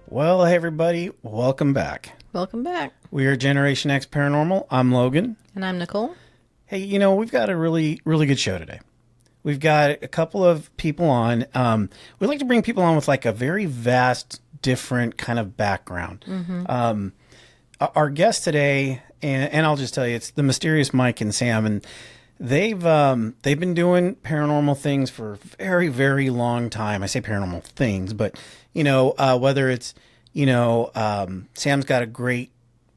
Well, hey everybody, welcome back. Welcome back. We are Generation X Paranormal. I'm Logan. And I'm Nicole. Hey, we've got a really, really good show today. We've got a couple of people on. We like to bring people on with like a very vast, different kind of background. Our guest today, and I'll just tell you, it's the mysterious Mike and Sam, and they've been doing paranormal things for a very, very long time. I say paranormal things, but whether it's Sam's got a great,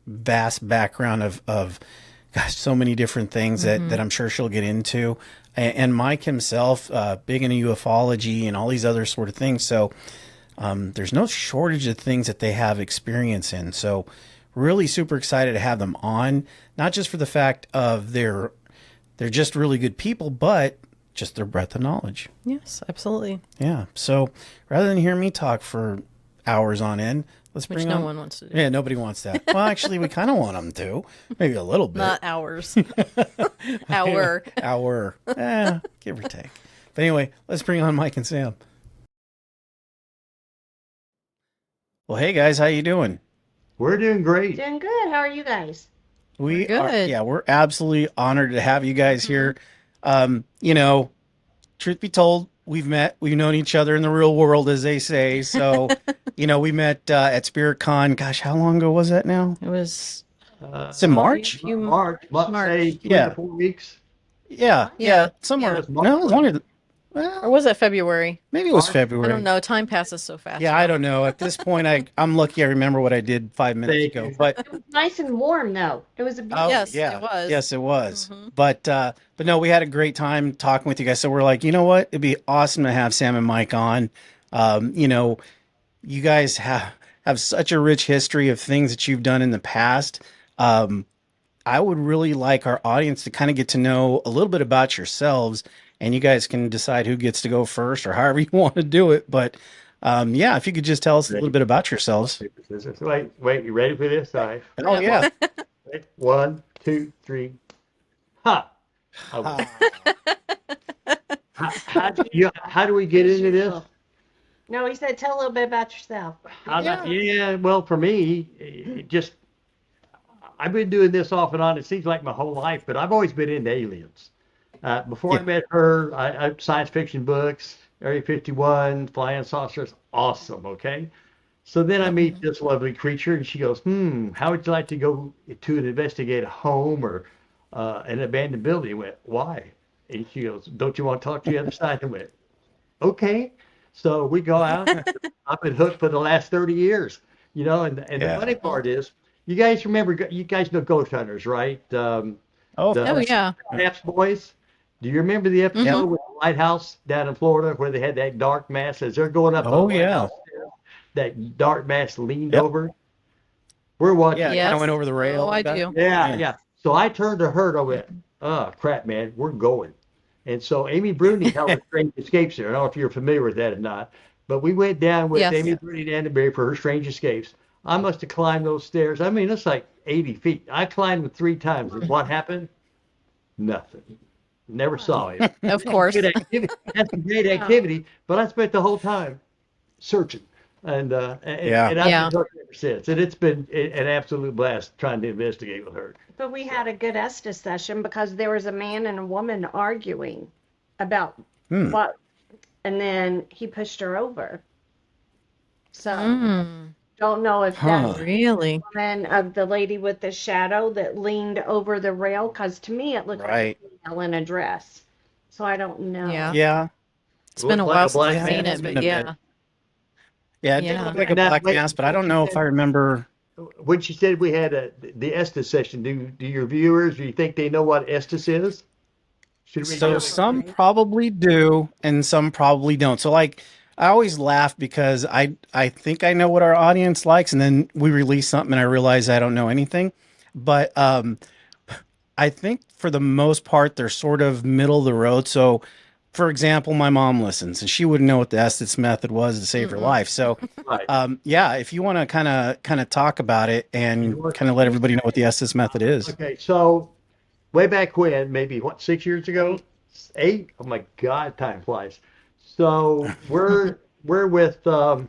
vast background of gosh, so many different things that I'm sure she'll get into, and Mike himself, big into ufology and all these other sort of things. So there's no shortage of things that they have experience in. So really super excited to have them on, not just for the fact of they're just really good people, but just their breadth of knowledge. Yes, absolutely. Yeah. So rather than hear me talk for hours on end, let's bring Which on. no one wants to do. Yeah, nobody wants that. Well, actually, we kind of want them to, maybe a little bit. Not hours. Hour. Hour. Give or take. But anyway, let's bring on Mike and Sam. Well, hey guys, how you doing? We're doing great. Doing good. How are you guys? We We're are, good. yeah, we're absolutely honored to have you guys here. Truth be told, we've known each other in the real world, as they say. So, we met at SpiritCon. Gosh, how long ago was that now? It was It's in March. March. Let's March. say 3 Yeah. to 4 weeks. Yeah, somewhere. Yeah. No, it was longer than. or Well, was it February? maybe it was March? February. I don't know. Time passes so fast. Yeah, I don't know. At this point, I'm lucky I remember what I did 5 minutes Thank ago. you. But It was nice and warm, though. It was a oh, Yes, yeah, it was. yes, it was. Mhm. But no, we had a great time talking with you guys. So we're like, you know what? It'd be awesome to have Sam and Mike on. You guys have such a rich history of things that you've done in the past. I would really like our audience to kind of get to know a little bit about yourselves, and you guys can decide who gets to go first or however you want to do it. But if you could just tell us a little bit about yourselves. Wait, you ready for this? All right. Oh yeah. Wait. 1, 2, 3. Ha! How do we get into this? No, he said, tell a little bit about yourself. Well, for me, I've been doing this off and on, it seems like my whole life, but I've always been into aliens. Before I met her, I science fiction books, Area 51, flying saucers, awesome, okay? So then I meet this lovely creature, and she goes, how would you like to go to investigate a home or an abandoned building? I went, why? And she goes, don't you want to talk to the other side? I went, okay. So we go out. I've been hooked for the last 30 years, and the funny part is, you guys know ghost hunters, right? Oh, Oh, yeah. Naps boys. Do you remember the episode with the lighthouse down in Florida where they had that dark mass as they're going up? Oh, the yeah. lighthouse stairs, that dark mass leaned Yep. over. We're watching. yeah. Yes. Kind of went over the rail. Oh, I do. Yeah. So I turned to her and I went, oh, crap, man, we're going. And so Amy Bruni held her Strange Escapes there. I don't know if you're familiar with that or not, but we went down with Yes. Amy Bruni Dandenberry for her Strange Escapes. I must have climbed those stairs. I mean, it's like 80 feet. I climbed them 3 times. And what happened? Nothing. Never saw him. Of course. Good activity. That's a great activity, but I spent the whole time searching. And I've been hooked ever since. And it's been an absolute blast trying to investigate with her. But we had a good Estes session because there was a man and a woman arguing about what, and then he pushed her over. So don't know if that's Really? woman of the lady with the shadow that leaned over the rail, because to me it looked like a female in a dress. So I don't know. Yeah. Yeah. It's been a Looked like while a since black I've seen man. it, but yeah. Yeah, it did Yeah. look like a And that black way- mass, but I don't know if I remember. When she said we had the Estes session, do your viewers, do you think they know what Estes is? Should we So some probably do, and some probably don't. So like, I always laugh because I think I know what our audience likes, and then we release something and I realize I don't know anything. But I think for the most part they're sort of middle of the road. So, for example, my mom listens, and she wouldn't know what the Estes method was to save her life. So, Right. if you want to kind of talk about it and kind of let everybody know what the Estes method is. Okay, so way back when, maybe 6 years ago, 8. Oh my God, time flies. So we're with girl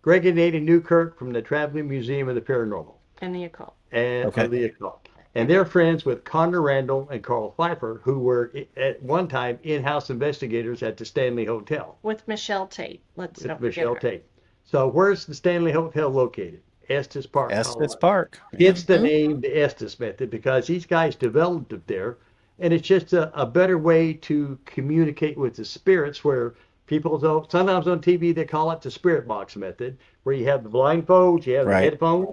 Greg and Ada Newkirk from the Traveling Museum of the Paranormal And the occult. and Okay. of the occult. And they're friends with Connor Randall and Carl Pfeiffer, who were at one time in-house investigators at the Stanley Hotel With Michelle Tate. Let's with not Michelle forget her. Tate. So where's the Stanley Hotel located? Estes Park, Estes Colorado. Park. Hence the name, the Estes Method, because these guys developed it there. And it's just a better way to communicate with the spirits where people don't, sometimes on TV they call it the spirit box method, where you have the blindfolds, you have the Right. headphones,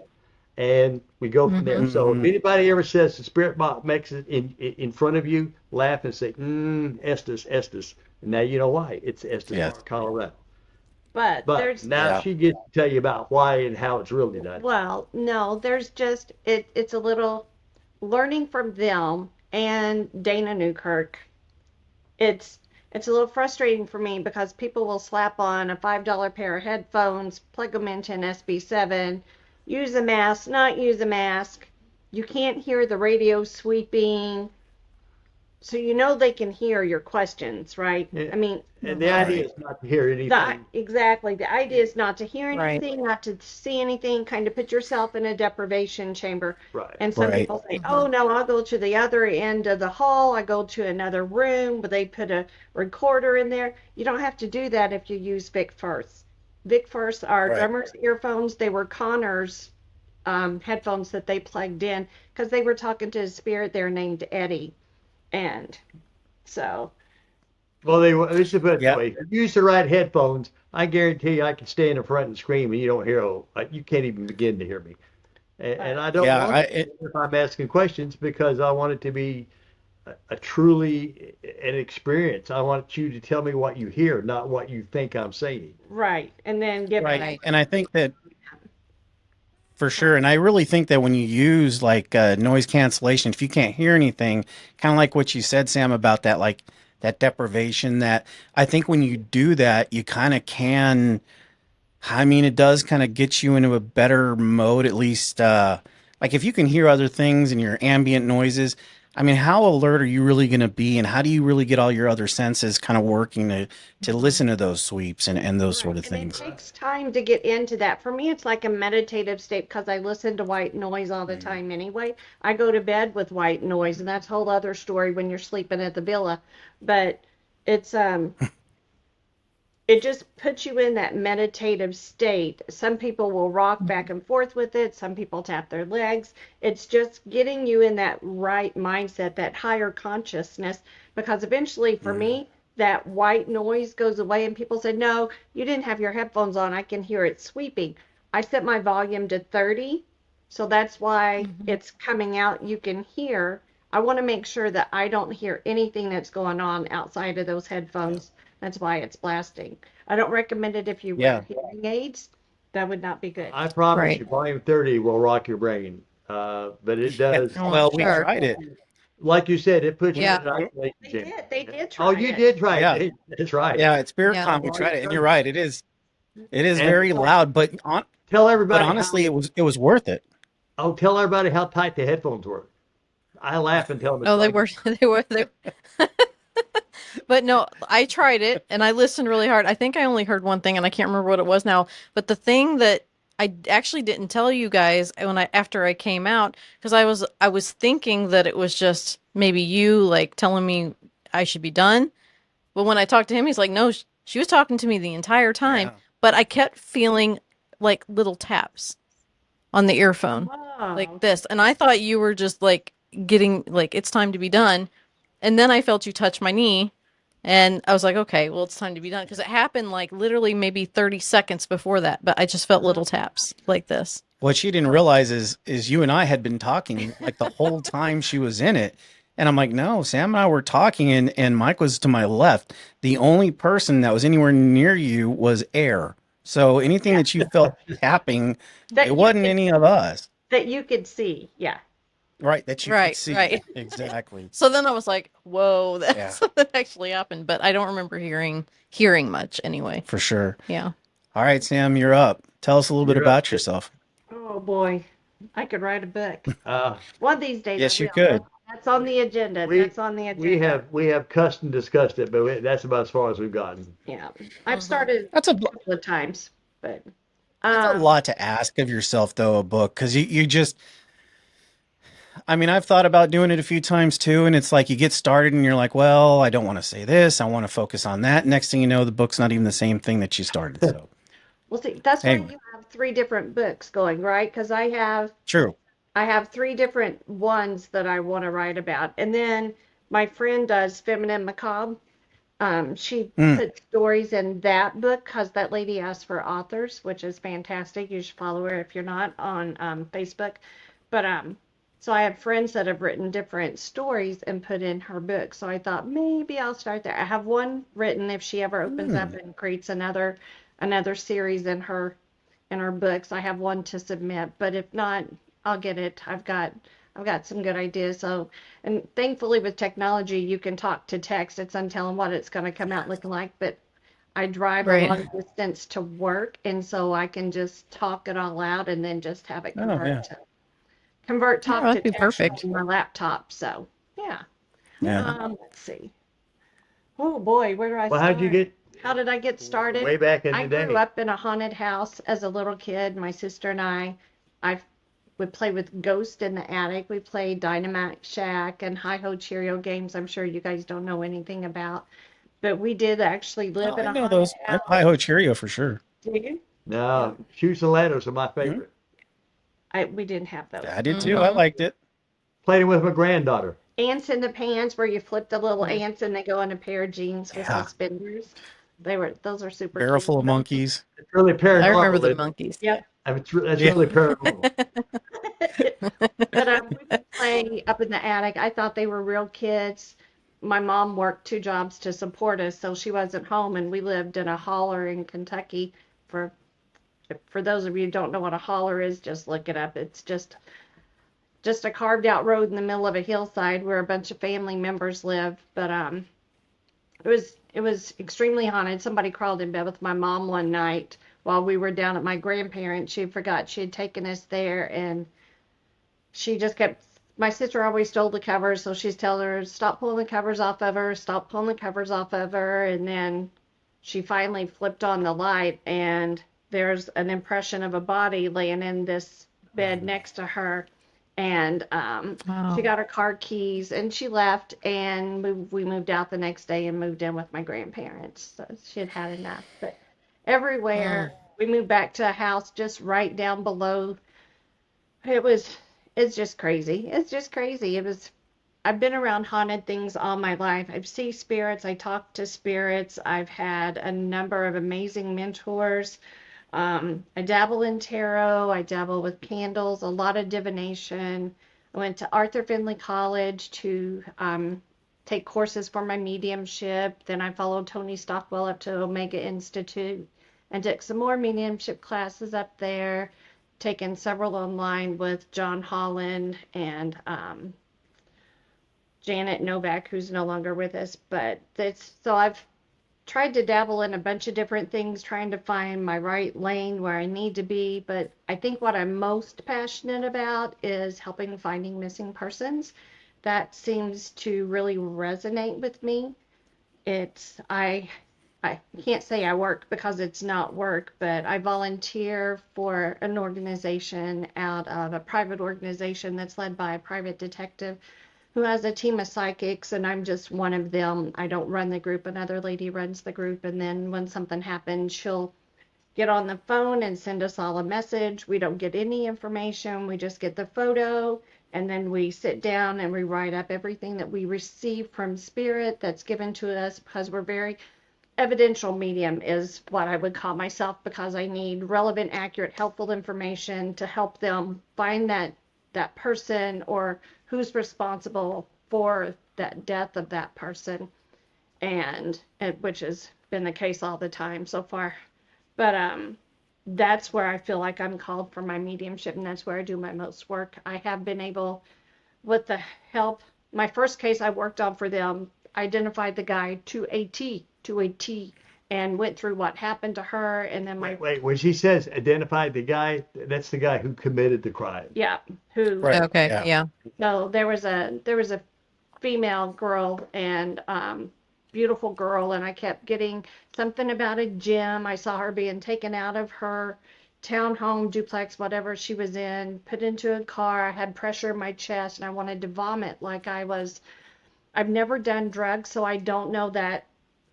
and we go from there. So if Mhm. anybody ever says the spirit box makes it in front of you, laugh and say, Estes, Estes. And now you know why. It's Estes Yes. Park, Colorado. But But there's now Yeah. she gets to tell you about why and how it's really done. Well, no, there's just it's a little learning from them and Dana Newkirk. It's a little frustrating for me because people will slap on a $5 pair of headphones, plug them into an SB7, use a mask, not use a mask. You can't hear the radio sweeping. So you know they can hear your questions, right? Yeah. I mean, And the idea is not to hear anything. exactly. The idea is not to hear Right. anything, not to see anything, kind of put yourself in a deprivation chamber. Right. And some Right. people say, oh, no, I'll go to the other end of the hall. I go to another room, but they put a recorder in there. You don't have to do that if you use Vic First. Vic First are Right. drummers' earphones. They were Connor's headphones that they plugged in because they were talking to a spirit there named Eddie. And so, Well, let's just put it Yeah. this way. If you use the right headphones, I guarantee you I can stand in front and scream and you don't hear, you can't even begin to hear me. And I don't Yeah, want to if I'm asking questions because I want it to be a truly an experience. I want you to tell me what you hear, not what you think I'm saying. right. And then give Right. Right. And I think that for sure. And I really think that when you use like noise cancellation, if you can't hear anything, kind of like what you said, Sam, about that, like that deprivation, that I think when you do that, you kind of can, I mean, it does kind of get you into a better mode, at least. Like if you can hear other things and your ambient noises, I mean, how alert are you really going to be? And how do you really get all your other senses kind of working to listen to those sweeps and those sort of And it things? takes time to get into that. For me, it's like a meditative state because I listen to white noise all the time anyway. I go to bed with white noise, and that's a whole other story when you're sleeping at the villa. But it's it just puts you in that meditative state. Some people will rock back and forth with it. Some people tap their legs. It's just getting you in that right mindset, that higher consciousness. Because eventually, for me, that white noise goes away, and people say, no, you didn't have your headphones on. I can hear it sweeping. I set my volume to 30, so that's why it's coming out. You can hear. I want to make sure that I don't hear anything that's going on outside of those headphones. That's why it's blasting. I don't recommend it if you Yeah. wear hearing aids. That would not be good. I promise Right. you, volume 30 will rock your brain. But it does, Oh, Well, we sure. tried it. like you said, it puts Yeah. you in an isolation They chamber. did. They did try Oh, you it. did try Yeah. it. That's right. Yeah, at SpiritCon Yeah. we tried it, and you're right. It is And very loud, but tell everybody. honestly, it was worth it. Tell everybody how tight the headphones were. I laugh and tell them. Oh, they were, they. But no, I tried it and I listened really hard. I think I only heard one thing and I can't remember what it was now. But the thing that I actually didn't tell you guys after I came out, because I was thinking that it was just maybe you like telling me I should be done. But when I talked to him, he's like, no, she was talking to me the entire time. Yeah. But I kept feeling like little taps on the earphone, Wow. like this. And I thought you were just like getting like it's time to be done. And then I felt you touch my knee. And I was like, okay, well, it's time to be done. Because it happened like literally maybe 30 seconds before that. But I just felt little taps like this. What she didn't realize is you and I had been talking like the whole time she was in it. And I'm like, no, Sam and I were talking and Mike was to my left. The only person that was anywhere near you was air. So anything that you felt tapping, That it you wasn't could- any of us. That you could see. Yeah. Right, that you Right, could see. right. Exactly. So then I was like, whoa, that, Yeah. that actually happened. But I don't remember hearing much anyway. For sure. Yeah. All right, Sam, you're up. Tell us a little bit You're about up. yourself. Oh boy, I could write a book. Uh, One of these days. Yes, I you will. could. That's on the agenda. We- That's on the agenda. we have cussed and discussed it, but that's about as far as we've gotten. Yeah. I've started That's a a couple of times, but It's a lot to ask of yourself, though, a book, because you just, I mean, I've thought about doing it a few times too, and it's like you get started and you're like, well, I don't want to say this. I want to focus on that. Next thing you know, the book's not even the same thing that you started. So, Well, see, that's why anyway, you have three different books going, right? Because true. I have three different ones that I want to write about. And then my friend does Feminine Macabre. She Mm. put stories in that book because that lady asked for authors, which is fantastic. You should follow her if you're not on Facebook. But so I have friends that have written different stories and put in her book. So I thought maybe I'll start there. I have one written if she ever opens up Mm. and creates another series in her books. I have one to submit, but if not, I'll get it. I've got some good ideas. So, and thankfully with technology, you can talk to text. It's untelling what it's going to come out looking like, but I drive a Right. long distance to work, and so I can just talk it all out and then just have it Oh, yeah. convert Yeah, talk to that'd be text perfect. on my laptop. So, yeah. Yeah. Let's see. Oh boy, where do I Well, how'd you start? get How did I get started? way back in I the grew day? up in a haunted house as a little kid. My sister and I would play with Ghost in the attic. We played Dynamite Shack and Hi Ho Cheerio games. I'm sure you guys don't know anything about, but we did actually Oh, live in I a know haunted those. I house. Hi Ho Cheerio for sure. Did you? Yeah, No, Shoes and Ladders are my Mhm. favorite. we didn't have those. I did too. I Mm-hmm. liked it. Played it with my granddaughter. Ants in the pants, where you flip the little ants and they go in a pair of jeans with Yeah. suspenders. Those are super Barrel cute. full of monkeys. It's really I remember paranormal. the It, monkeys. Yep. I mean, it's Yeah. really paranormal. But we would play up in the attic. I thought they were real kids. My mom worked two jobs to support us, so she wasn't home, and we lived in a holler in Kentucky. For for those of you who don't know what a holler is, just look it up. It's just a carved out road in the middle of a hillside where a bunch of family members live. But it was extremely haunted. Somebody crawled in bed with my mom one night while we were down at my grandparents'. She forgot she had taken us there, and she just kept. My sister always stole the covers, so she's telling her, stop pulling the covers off of her, stop pulling the covers off of her. And then she finally flipped on the light, and there's an impression of a body laying in this bed next to her. And she Wow. got her car keys and she left, and we moved out the next day and moved in with my grandparents. So she had had enough. But Mm. everywhere we moved back to a house just right down below. It was, it's just crazy. It's just crazy. I've been around haunted things all my life. I've seen spirits. I talk to spirits. I've had a number of amazing mentors. I dabble in tarot. I dabble with candles, a lot of divination. I went to Arthur Findlay College to take courses for my mediumship. Then I followed Tony Stockwell up to Omega Institute and took some more mediumship classes up there, taken several online with John Holland and Janet Novak, who's no longer with us. But so I've tried to dabble in a bunch of different things, trying to find my right lane where I need to be. But I think what I'm most passionate about is helping finding missing persons. That seems to really resonate with me. It's I can't say I work because it's not work, but I volunteer for an organization out of a private organization that's led by a private detective who has a team of psychics, and I'm just one of them. I don't run the group, another lady runs the group, and then when something happens, she'll get on the phone and send us all a message. We don't get any information, we just get the photo, and then we sit down and we write up everything that we receive from spirit that's given to us, because we're very evidential medium is what I would call myself, because I need relevant, accurate, helpful information to help them find that person or who's responsible for that death of that person, and which has been the case all the time so far. But that's where I feel like I'm called for my mediumship, and that's where I do my most work. I have been able, with the help, my first case I worked on for them, identified the guy to a T, and went through what happened to her. And then Wait. When she says identify the guy, that's the guy who committed the crime. yeah, who, Right. Okay. Yeah. Yeah. so there was a female girl, and beautiful girl, and I kept getting something about a gym. I saw her being taken out of her townhome, duplex, whatever she was in, put into a car. I had pressure in my chest and I wanted to vomit like I've never done drugs, so I don't know that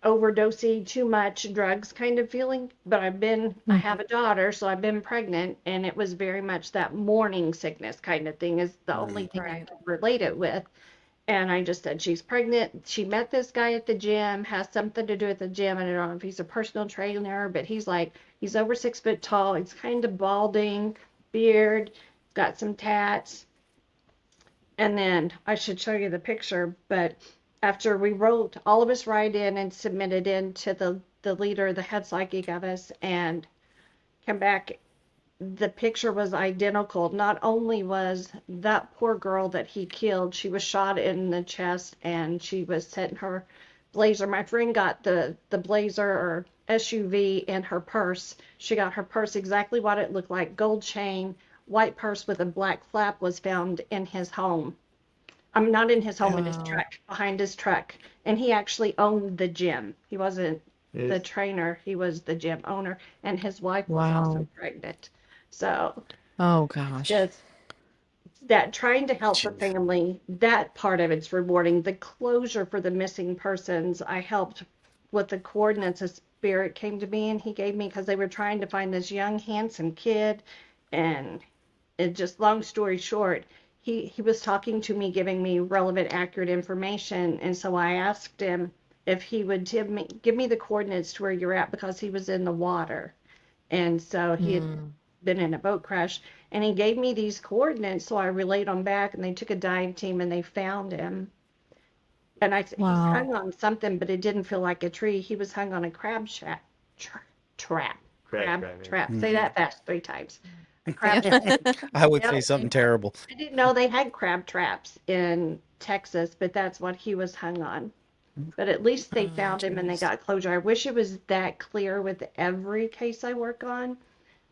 overdosing too much drugs kind of feeling, but I have a daughter, so I've been pregnant, and it was very much that morning sickness kind of thing is the only thing I Right. could relate it with. And I just said, she's pregnant. She met this guy at the gym, has something to do with the gym. I don't know if he's a personal trainer, but he's over 6 foot tall. He's kind of balding, beard, got some tats. And then I should show you the picture, but after we wrote, all of us write in and submitted in to the leader, the head psychic of us, and come back, the picture was identical. Not only was that poor girl that he killed, she was shot in the chest and she was setting her blazer. My friend got the blazer or SUV in her purse. She got her purse exactly what it looked like, gold chain, white purse with a black flap was found in his home. I'm not in his home, in his truck, behind his truck. And he actually owned the gym. He wasn't the trainer, he was the gym owner. And his wife was also pregnant. So Oh gosh. just that trying to help the family, that part of it's rewarding. The closure for the missing persons, I helped with the coordinates. A spirit came to me and he gave me, because they were trying to find this young, handsome kid. And it just, long story short, he was talking to me, giving me relevant, accurate information. And so I asked him if he would give me the coordinates to where you're at, because he was in the water. And so he had been in a boat crash, and he gave me these coordinates. So I relayed them back, and they took a dive team and they found him. And he's hung on something, but it didn't feel like a tree. He was hung on a crab trap. Crab trap. Say that fast 3 times. A crab trap. I would say something terrible. I didn't know they had crab traps in Texas, but that's what he was hung on. But at least they found him and they got closure. I wish it was that clear with every case I work on,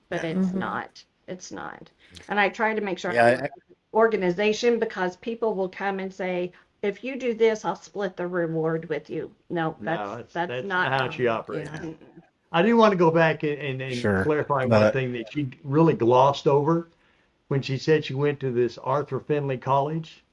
but it's not. It's not. And I try to make sure I have organization, because people will come and say, if you do this, I'll split the reward with you. No, that's not how she operates. Yeah. I do want to go back and clarify one thing that she really glossed over when she said she went to this Arthur Findlay College.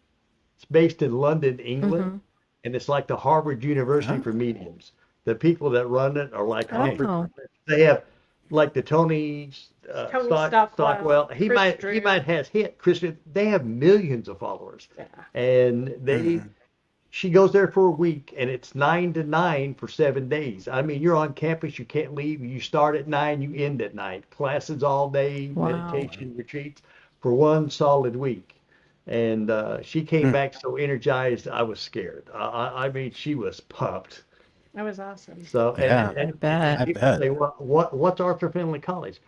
It's based in London, England, and it's like the Harvard University for mediums. The people that run it are like Harvard. They have like the Tony Stockwell. He might has hit Christian. They have millions of followers, and they. She goes there for a week, and it's 9 to 9 for 7 days. I mean, you're on campus, you can't leave. You start at 9, you end at 9. Classes all day, meditation retreats for one solid week. And she came back so energized, I was scared. I mean, she was pumped. That was awesome. So, I bet. Say, what's Arthur Findlay College?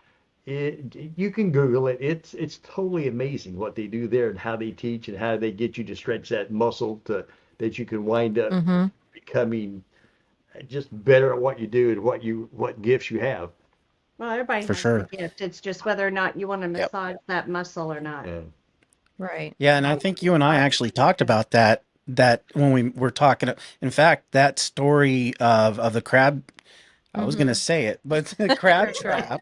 You can Google it. It's totally amazing what they do there and how they teach and how they get you to stretch that muscle that you can wind up becoming just better at what you do and what gifts you have. Well, everybody has a gift. It's just whether or not you want to massage that muscle or not. Yeah. Right. Yeah, and I think you and I actually talked about that when we were talking. In fact, that story of the crab, I was going to say it, but the crab trap.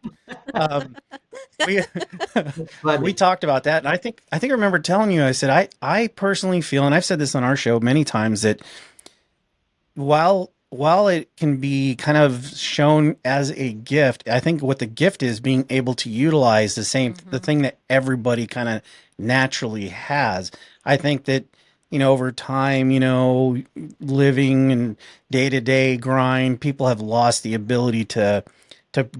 We talked about that, and I think I remember telling you. I said I personally feel, and I've said this on our show many times, that while it can be kind of shown as a gift, I think what the gift is being able to utilize the thing that everybody kind of naturally has. I think that, over time, living and day-to-day grind, people have lost the ability to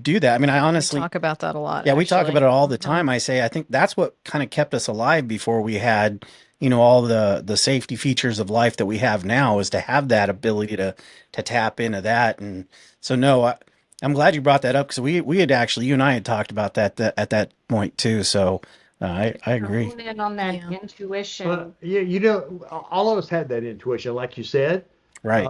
do that. I mean, I honestly talk about that a lot. Yeah, we talk about it all the time. I think that's what kind of kept us alive before we had, all the safety features of life that we have now, is to have that ability to tap into that. And so, no, I'm glad you brought that up, because we had actually, you and I had talked about that at that point too. So I agree. Hone in on that intuition. All of us had that intuition, like you said. Right.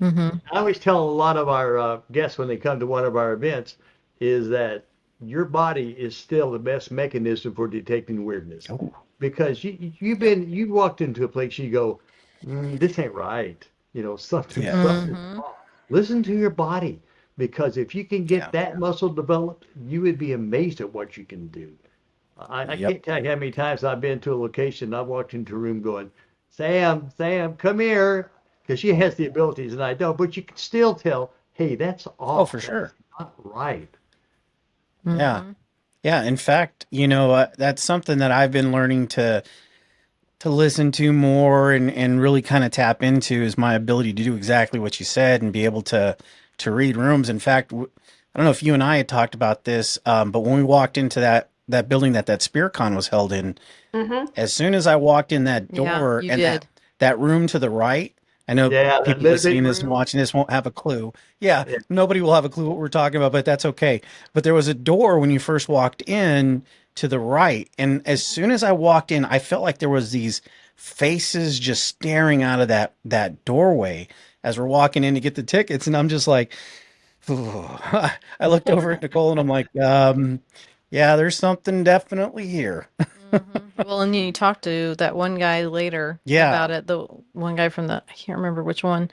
I always tell a lot of our guests when they come to one of our events is that your body is still the best mechanism for detecting weirdness. Oh. Because you walked into a place, you go, this ain't right. Something's wrong. Listen to your body, because if you can get that muscle developed, you would be amazed at what you can do. I can't tell you how many times I've been to a location and I've walked into a room going, Sam, come here, because she has the abilities and I don't, but you can still tell, hey, that's off. Oh, for That's sure. not right. Yeah. Yeah. In fact, that's something that I've been learning to listen to more and really kind of tap into is my ability to do exactly what you said and be able to read rooms. In fact, I don't know if you and I had talked about this, but when we walked into that building that SpiritCon was held in, as soon as I walked in that door you and did. that room to the right, I know Yeah, that people little listening bitty to this and room. watching this won't have a clue. Yeah, Yeah. nobody will have a clue what we're talking about, but that's okay. But there was a door when you first walked in to the right, and as soon as I walked in, I felt like there was these faces just staring out of that doorway as we're walking in to get the tickets, and I'm just like, I looked over at Nicole and I'm like, yeah, there's something definitely here. Well, and you talked to that one guy later Yeah. about it. The one guy from I can't remember which one,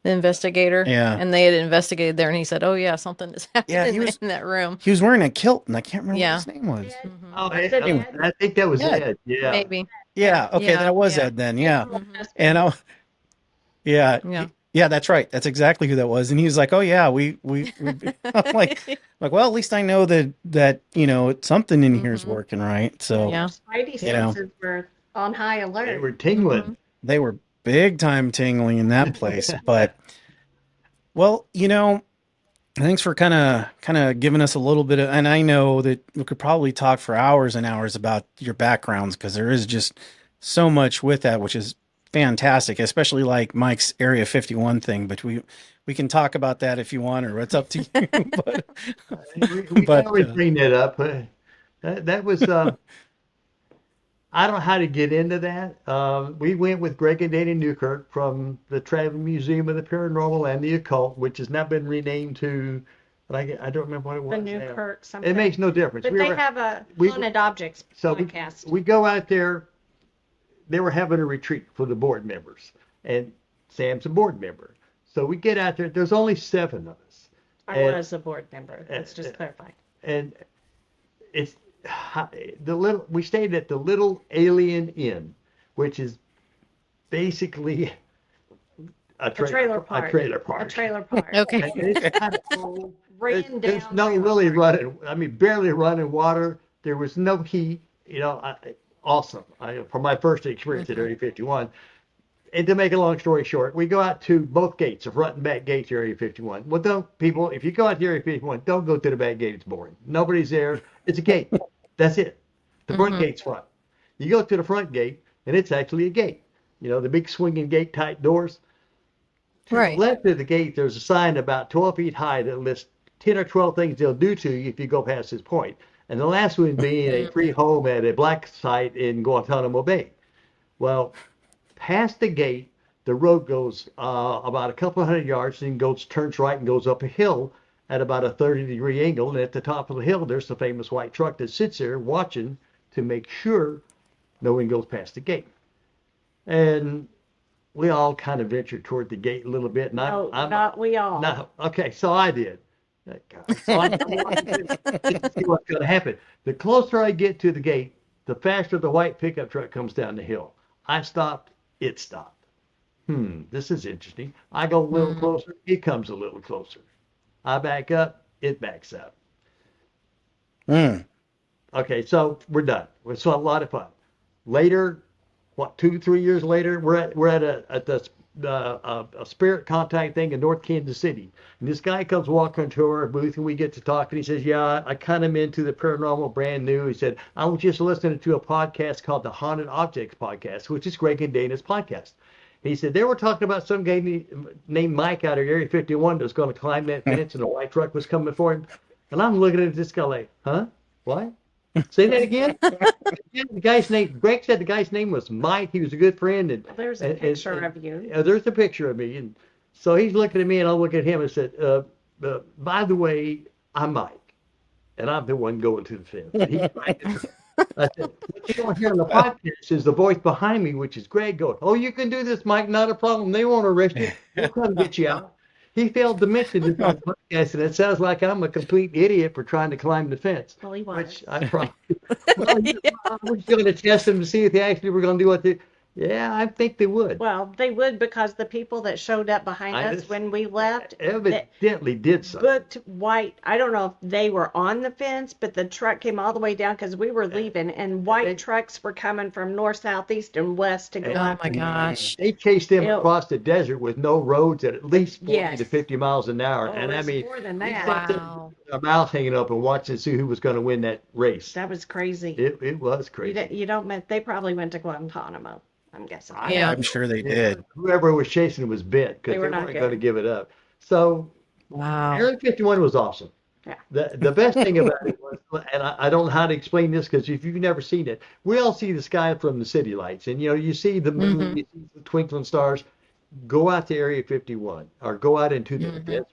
the investigator. Yeah. And they had investigated there, and he said, "Oh yeah, something is Yeah, happening in that room." He was wearing a kilt, and I can't remember Yeah. what his name was. Oh, Was it Ed? Ed? I think that was Yeah. Ed. Yeah. Maybe. Yeah, okay, Yeah, that was yeah. Ed then. Yeah. Mhm. And yeah, Yeah. yeah, that's right. That's exactly who that was. And he was like, "Oh yeah, we I'm like, well, at least I know that something in here is working right." So Yeah. Spidey You know. senses were on high They alert. were tingling. they were big time tingling in that place. But well, thanks for kind of giving us a little bit of, and I know that we could probably talk for hours and hours about your backgrounds because there is just so much with that, which is fantastic, especially like Mike's Area 51 thing. But we can talk about that if you want, or it's up to you. But We But, can always uh, bring that up. That was, I don't know how to get into that. We went with Greg and Dana Newkirk from the Traveling Museum of the Paranormal and the Occult, which has now been renamed to, but I don't remember what it was The now. Newkirk something. It makes no difference. But We they were- have a we- haunted objects so podcast. we go out there. They were having a retreat for the board members, and Sam's a board member. So we get out there. There's only 7 of us. I and- was a board member. Let's just clarify. and it's we stayed at the Little Alien Inn, which is basically a trailer park. A trailer park. Okay. And it's kind of cold. Ran There's down no trailer really park. barely running water. There was no heat. Awesome. From my first experience at Area 51. And to make a long story short, we go out to both gates, the front and back gates of Area 51. Well, if you go out to Area 51, don't go to the back gate. It's boring. Nobody's there. It's a gate. That's it. The front gate's front. You go to the front gate, and it's actually a gate. The big swinging gate type doors. To Right. the left of the gate, there's a sign about 12 feet high that lists 10 or 12 things they'll do to you if you go past this point. And the last one being a free home at a black site in Guantanamo Bay. Well, past the gate, the road goes about a couple of 100 yards, and turns right and goes up a hill at about a 30-degree angle. And at the top of the hill, there's the famous white truck that sits there watching to make sure no one goes past the gate. And we all kind of ventured toward the gate a little bit. And No, I'm not we all. no, okay, so I did. So I'm watching to see what's going to happen. The closer I get to the gate, the faster the white pickup truck comes down the hill. I stopped, it stopped. This is interesting. I go a little closer, it comes a little closer. I back up, it backs up. Okay, so we're done. It's a lot of fun. Later, 2-3 years later, we're at a spirit contact thing in North Kansas City. And this guy comes walking into our booth, and we get to talk, and he says, yeah, I kind of into the paranormal, brand new. He said, I was just listening to a podcast called the Haunted Objects Podcast, which is Greg and Dana's podcast. He said, they were talking about some guy named Mike out of Area 51 that was going to climb that fence, and a white truck was coming for him. And I'm looking at this guy like, huh? What? Say that again? Yeah, the guy's name, Greg said the guy's name was Mike. He was a good friend. And There's a picture of you. there's a picture of me. And so he's looking at me, and I look at him and said, by the way, I'm Mike. And I'm the one going to the fence. And he's Mike. I said, what you don't hear on the podcast is the voice behind me, which is Greg going, oh, you can do this, Mike, not a problem. They won't arrest you. We'll come get you out. He failed to mention this on the podcast, and it sounds like I'm a complete idiot for trying to climb the fence. Well, he was. Which I probably. Well, we're going to test them to see if they actually were going to do what they. Yeah, I think they would. Well, they would because the people that showed up behind us when we left Evidently did something. booked white. I don't know if they were on the fence, but the truck came all the way down because we were leaving, and white trucks were coming from north, south, east, and west to go Oh up. my gosh. They chased them across the desert with no roads at least 40 to 50 miles an hour. Oh, And I mean, more than that. Wow. our mouth hanging up and watching to see who was going to win that race. That was crazy. It was crazy. You don't. They probably went to Guantanamo. I'm guessing. Yeah. I'm sure they did. Whoever was chasing was bent because they were not weren't good. going to give it up. So Wow. Area 51 was awesome. Yeah. The best thing about it was, and I don't know how to explain this because if you've never seen it, we all see the sky from the city lights, and you see the moon, you see the twinkling stars. Go out to Area 51 or go out into the desert.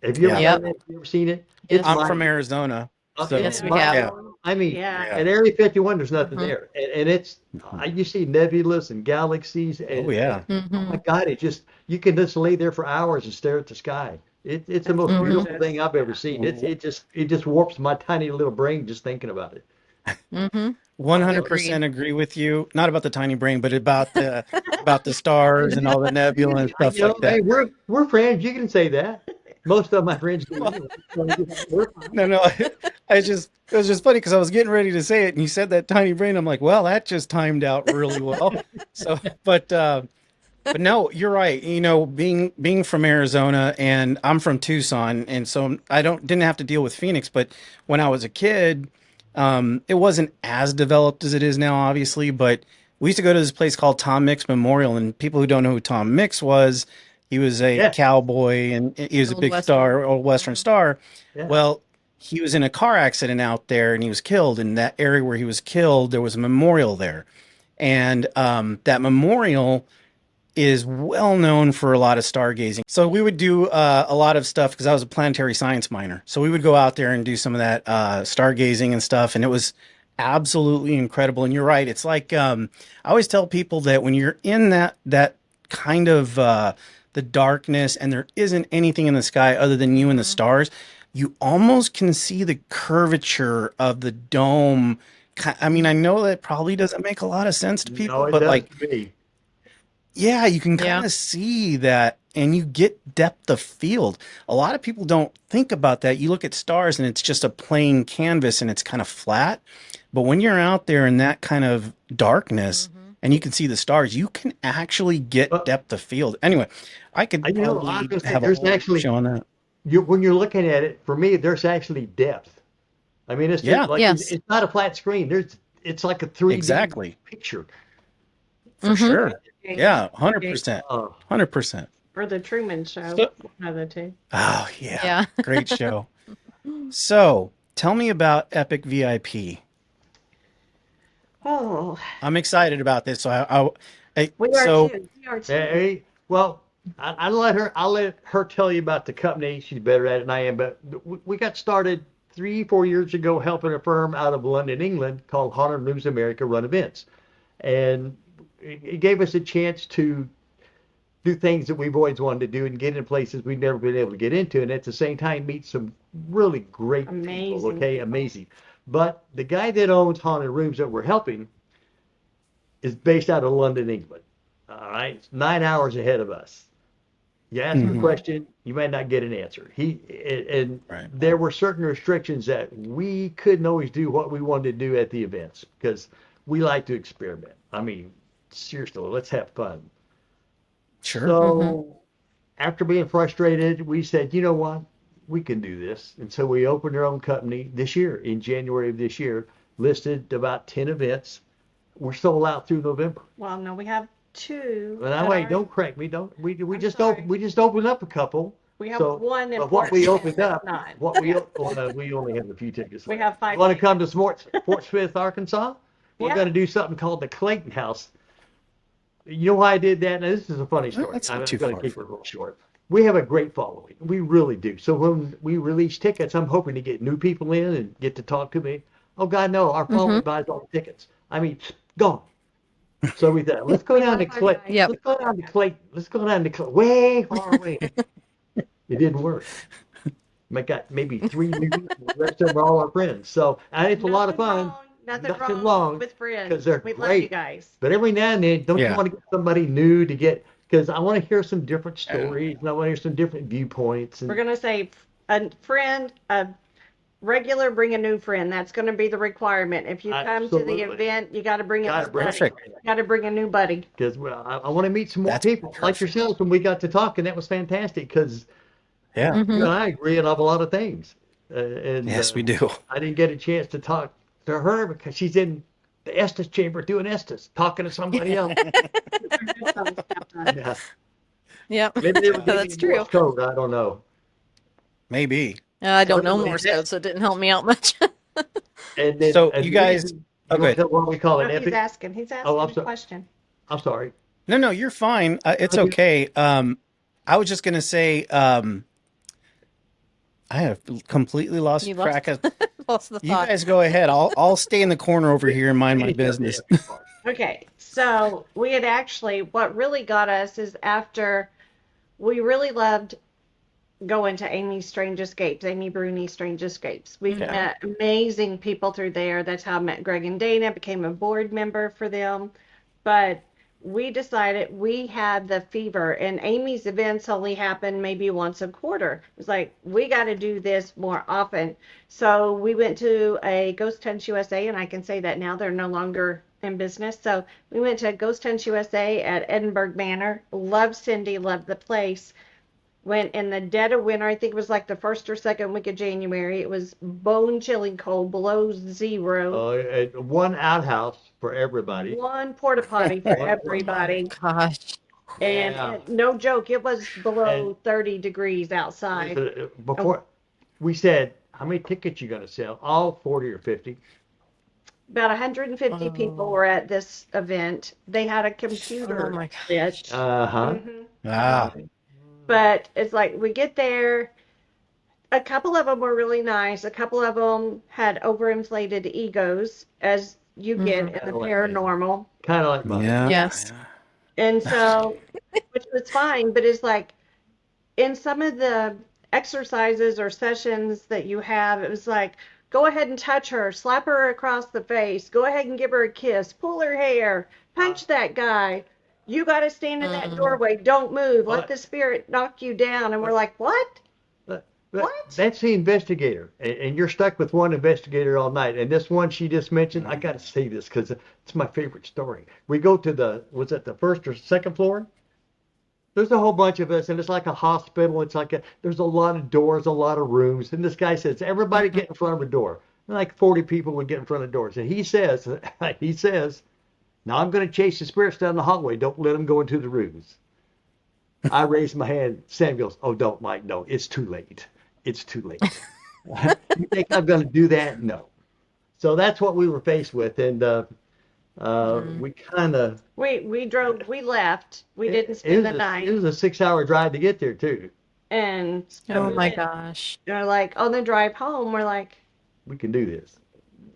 Have you ever Yep. done that? Have you ever seen it? Yes. I'm from Arizona. So, Yes, we have. yeah. I mean, Yeah. at Area 51, there's nothing there, and it's you see nebulas and galaxies. And, Oh, yeah. oh my God! You can just lay there for hours and stare at the sky. It's the most beautiful thing I've ever seen. It just warps my tiny little brain just thinking about it. 100% agree with you. Not about the tiny brain, but about the stars and all the nebula and stuff like that. Hey, we're friends. You can say that. Most of my friends do. No, it was just funny because I was getting ready to say it and you said that tiny brain. I'm like, well, that just timed out really well. So, but no, you're right. Being from Arizona and I'm from Tucson, and so I didn't have to deal with Phoenix. But when I was a kid, it wasn't as developed as it is now, obviously. But we used to go to this place called Tom Mix Memorial, and people who don't know who Tom Mix was. He was a cowboy, and he was a big star, old Western star. Yeah. Well, he was in a car accident out there, and he was killed. In that area where he was killed, there was a memorial there. And that memorial is well known for a lot of stargazing. So we would do a lot of stuff because I was a planetary science minor. So we would go out there and do some of that stargazing and stuff, and it was absolutely incredible. And you're right. It's like I always tell people that when you're in that kind of the darkness and there isn't anything in the sky other than you and the stars, you almost can see the curvature of the dome. I mean, I know that probably doesn't make a lot of sense to people, but like, yeah, you can kind of see that and you get depth of field. A lot of people don't think about that. You look at stars and it's just a plain canvas and it's kind of flat. But when you're out there in that kind of darkness, and you can see the stars, you can actually get depth of field. Anyway, I could probably have a whole show on that. When you're looking at it, for me, there's actually depth. I mean, it's just like it's not a flat screen. It's like a 3D picture. For sure. Yeah, 100%. 100%. For the Truman Show, one of the two. Oh, yeah. Great show. So, tell me about Epic VIP. Oh, I'm excited about this. So we are too. Hey, well, I'll let her tell you about the company. She's better at it than I am. But we got started 3-4 years ago helping a firm out of London, England called Haunted Rooms America run events, and it gave us a chance to do things that we've always wanted to do and get in places we've never been able to get into, and at the same time meet some really great people. Okay, amazing. But the guy that owns Haunted Rooms that we're helping is based out of London, England. All right, it's 9 hours ahead of us. You ask him a question, you might not get an answer. There were certain restrictions that we couldn't always do what we wanted to do at the events because we like to experiment. I mean, seriously, let's have fun. Sure. So after being frustrated, we said, you know what? We can do this. And so we opened our own company this year, in January of this year, listed about 10 events. We're sold out through November. Well, no, we have 2. Well, wait, don't correct me. We just opened up a couple. We have one in what we opened up, we only have a few tickets. We have 5. You want to come to Fort Smith, Arkansas? We're going to do something called the Clayton House. You know why I did that? Now, this is a funny story. I'm going to keep it real short. We have a great following. We really do. So when we release tickets, I'm hoping to get new people in and get to talk to me. Oh, God, no. Our following buys all the tickets. I mean, gone. So we thought, let's go down to Clayton. Yep. Let's go down to Clayton. Let's go down to Clayton. Way far away. It didn't work. I got maybe 3 new, the rest of them are all our friends. So it's a lot of fun. Nothing Nothing wrong wrong, with friends. because they're We love you great. guys. But every now and then, don't you Yeah. want to get somebody new to get, because I want to hear some different stories and I want to hear some different viewpoints. We're And gonna say a friend, a regular, bring a new friend. That's gonna be the requirement. If you come to the absolutely. event, you got to bring a Gotta new bring buddy. Perfect. You got to bring a new buddy. Because I want to meet some more That's people like perfect. yourselves when we got to talk, and that was fantastic because Yeah. you and I agree on a lot of things. And Yes, we do. I didn't get a chance to talk to her because she's in the Estes chamber doing Estes, talking to somebody else. Yeah. Yep. Maybe they were giving That's you Morse true. code. I don't know. Maybe. I don't know Anyway, Morse code, so it didn't help me out much. And then So and you the guys, reason- oh, you want good. to tell what we call No, an he's epic? asking. He's asking Oh, I'm a sorry. question. I'm sorry. No, you're fine. It's Okay. okay. I was just gonna say, I have completely lost You track of. lost the You thought. guys go ahead. I'll stay in the corner over here and mind my Finish up the business. epic part. Okay, so we had actually, what really got us is after we really loved going to Amy's Strange Escapes, Amy Bruni's Strange Escapes. We Okay. met amazing people through there. That's how I met Greg and Dana, became a board member for them. But we decided we had the fever, and Amy's events only happen maybe once a quarter. It was like, we got to do this more often. So we went to a Ghost Hunts USA, and I can say that now they're no longer in business. So we went to Ghost Hunts USA at Edinburgh Manor. Loved Cindy, loved the place. Went in the dead of winter. I think it was like the first or second week of January. It was bone chilling cold, below zero. One outhouse for everybody. One porta potty for One porta everybody. Gosh. And Yeah. no joke, it was below And- 30 degrees outside. Before we said, how many tickets you gonna sell? All 40 or 50. About 150 people were at this event. They had a computer Oh my glitch. Uh-huh. Ah, But it's like we get there. A couple of them were really nice. A couple of them had overinflated egos, as you get in the Kinda like paranormal. Kind of like mine. yeah. Yes. And so, which was fine, but it's like in some of the exercises or sessions that you have, it was like, go ahead and touch her, slap her across the face, go ahead and give her a kiss, pull her hair, punch that guy. You got to stand in that doorway. Don't move. Let the spirit knock you down. And we're like, what? But What? That's the investigator, and you're stuck with one investigator all night. And this one she just mentioned, I got to say this because it's my favorite story. We go to was it the first or second floor? There's a whole bunch of us, and it's like a hospital. It's like there's a lot of doors, a lot of rooms. And this guy says, everybody get in front of a door. And like 40 people would get in front of doors. And he says, now I'm going to chase the spirits down the hallway. Don't let them go into the rooms. I raise my hand. Sam goes, oh, don't, Mike. No, it's too late. It's too late. You think I'm going to do that? No. So that's what we were faced with. And we kind of. We drove, we left. We didn't spend the night. It was a 6-hour drive to get there, too. And Oh my gosh. they're like, on the drive home, we're like, We can do this.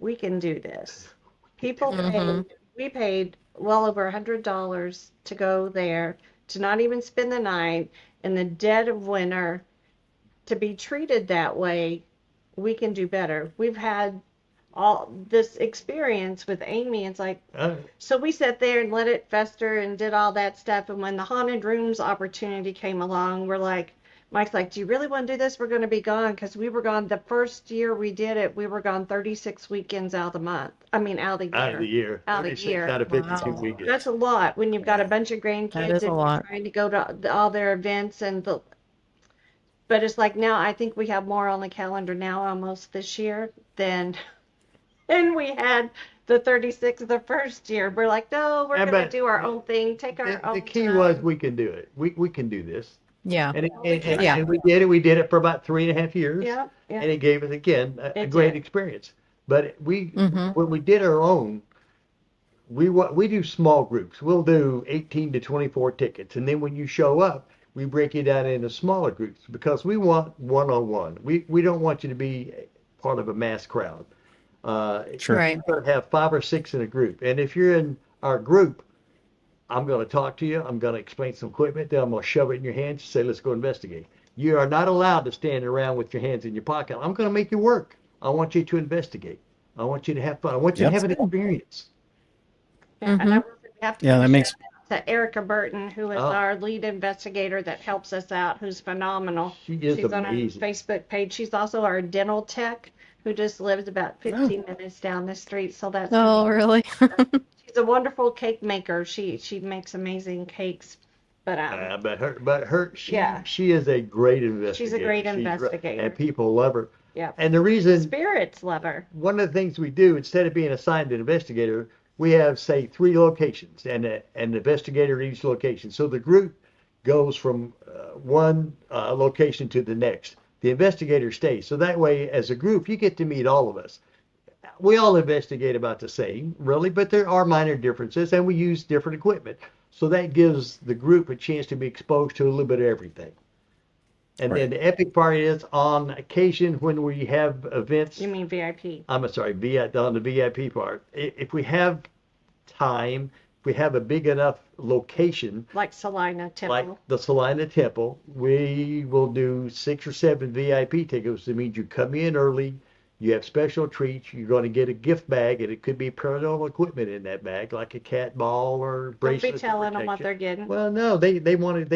we can do this. People paid, we paid well over $100 to go there, to not even spend the night in the dead of winter, to be treated that way. We can do better. We've had all this experience with Amy. It's like, so we sat there and let it fester and did all that stuff. And when the haunted rooms opportunity came along, we're like, Mike's like, do you really want to do this? We're going to be gone, because we were gone the first year we did it. We were gone 36 weekends out of the month. I mean, out of the year. Out of the year. Out of the 36 year. out of 52 Wow. weekends. That's a lot when you've got a bunch of grandkids That is a and lot. you're trying to go to all their events but it's like now I think we have more on the calendar now almost this year than we had the 36 the first year. We're like, no, we're Yeah, going to but do our own thing, take our own The key time. was we can do it. We can do this. Yeah. And, Yeah. and we did it. We did it for about 3.5 years. Yeah, yeah. And it gave us, again, a It great did. experience. But when we did our own, we do small groups. We'll do 18 to 24 tickets. And then when you show up, we break you down into smaller groups because we want one-on-one. We don't want you to be part of a mass crowd. Sure. Right. You're going to have 5 or 6 in a group. And if you're in our group, I'm going to talk to you. I'm going to explain some equipment. Then I'm going to shove it in your hands and say, let's go investigate. You are not allowed to stand around with your hands in your pocket. I'm going to make you work. I want you to investigate. I want you to have fun. I want you to have an experience. Yeah, and I really have to Yeah, give that a makes- shout out to Erica Burton, who is our lead investigator that helps us out, who's phenomenal. She is She's on our amazing. Facebook page. She's also our dental tech, who just lives about 15 minutes down the street. So that's Oh, really? she's a wonderful cake maker. She makes amazing cakes. But But she is a great investigator. she's a great She's investigator. and people love her. Yeah. And the reason Spirits love her. one of the things we do, instead of being assigned an investigator, we have, say, 3 locations and an investigator at each location. So the group goes from one location to the next. The investigator stays. So that way, as a group, you get to meet all of us. We all investigate about the same, really, but there are minor differences, and we use different equipment. So that gives the group a chance to be exposed to a little bit of everything. And then the epic part is on occasion when we have events. You mean VIP? I'm sorry, on the VIP part. If we have time, if we have a big enough location, Like Salina Temple. like the Salina Temple, we will do 6 or 7 VIP tickets. That means you come in early, you have special treats, you're going to get a gift bag, and it could be paranormal equipment in that bag, like a cat ball or bracelet. Don't be telling them what they're getting. Well, no, they wanted.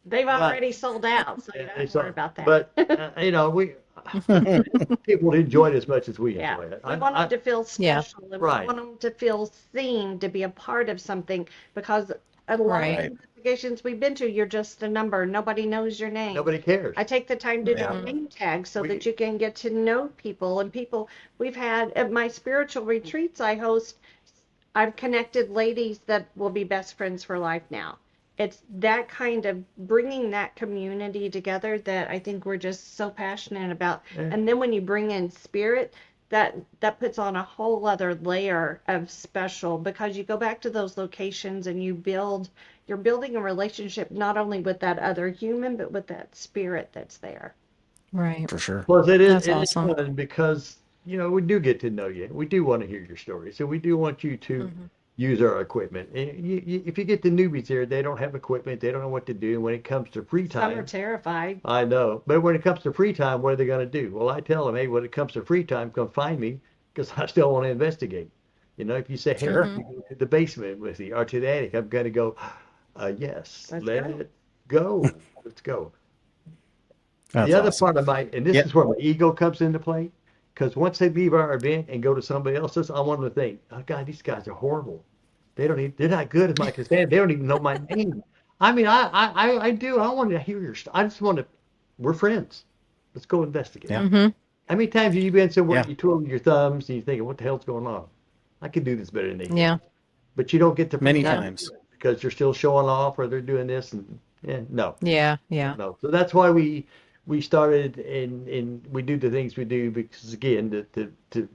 They've already sold out, so you don't have to worry about that. But we people enjoy it as much as we yeah, enjoy it. we want them to feel Yeah. special. And Right. We want them to feel seen, to be a part of something, because a lot Right. of investigations we've been to, you're just a number. Nobody knows your name. Nobody cares. I take the time to do name tags so that you can get to know people. And people we've had at my spiritual retreats I host, I've connected ladies that will be best friends for life now. It's that kind of bringing that community together that I think we're just so passionate about. Yeah. And then when you bring in spirit, that puts on a whole other layer of special, because you go back to those locations and you're building a relationship not only with that other human, but with that spirit that's there. Right. For sure. Plus, it is That's awesome. fun because we do get to know you. We do want to hear your story, so we do want you to use our equipment. And if you get the newbies there, they don't have equipment, they don't know what to do. And when it comes to free Some are time, terrified. I know, but when it comes to free time, what are they going to do? Well, I tell them, hey, when it comes to free time, come find me because I still want to investigate. If you say, hey, Sure. you go to the basement with me or to the attic, I'm going to go, yes, Let's let go. it go. Let's go. That's The other awesome. part of and this is where my ego comes into play, because once they leave our event and go to somebody else's, I want them to think, oh God, these guys are horrible. They're not good as my understanding. They don't even know my name. I mean, I do. I want to hear your story. I just want to. We're friends. Let's go investigate. Yeah. Mm-hmm. How many times have you been somewhere Yeah. you twirl your thumbs and you're thinking, what the hell's going on? I could do this better than they can. Yeah. But you don't get to Many free time times. because you're still showing off or they're doing this and no. Yeah. Yeah. No. So that's why we started and we do the things we do because again to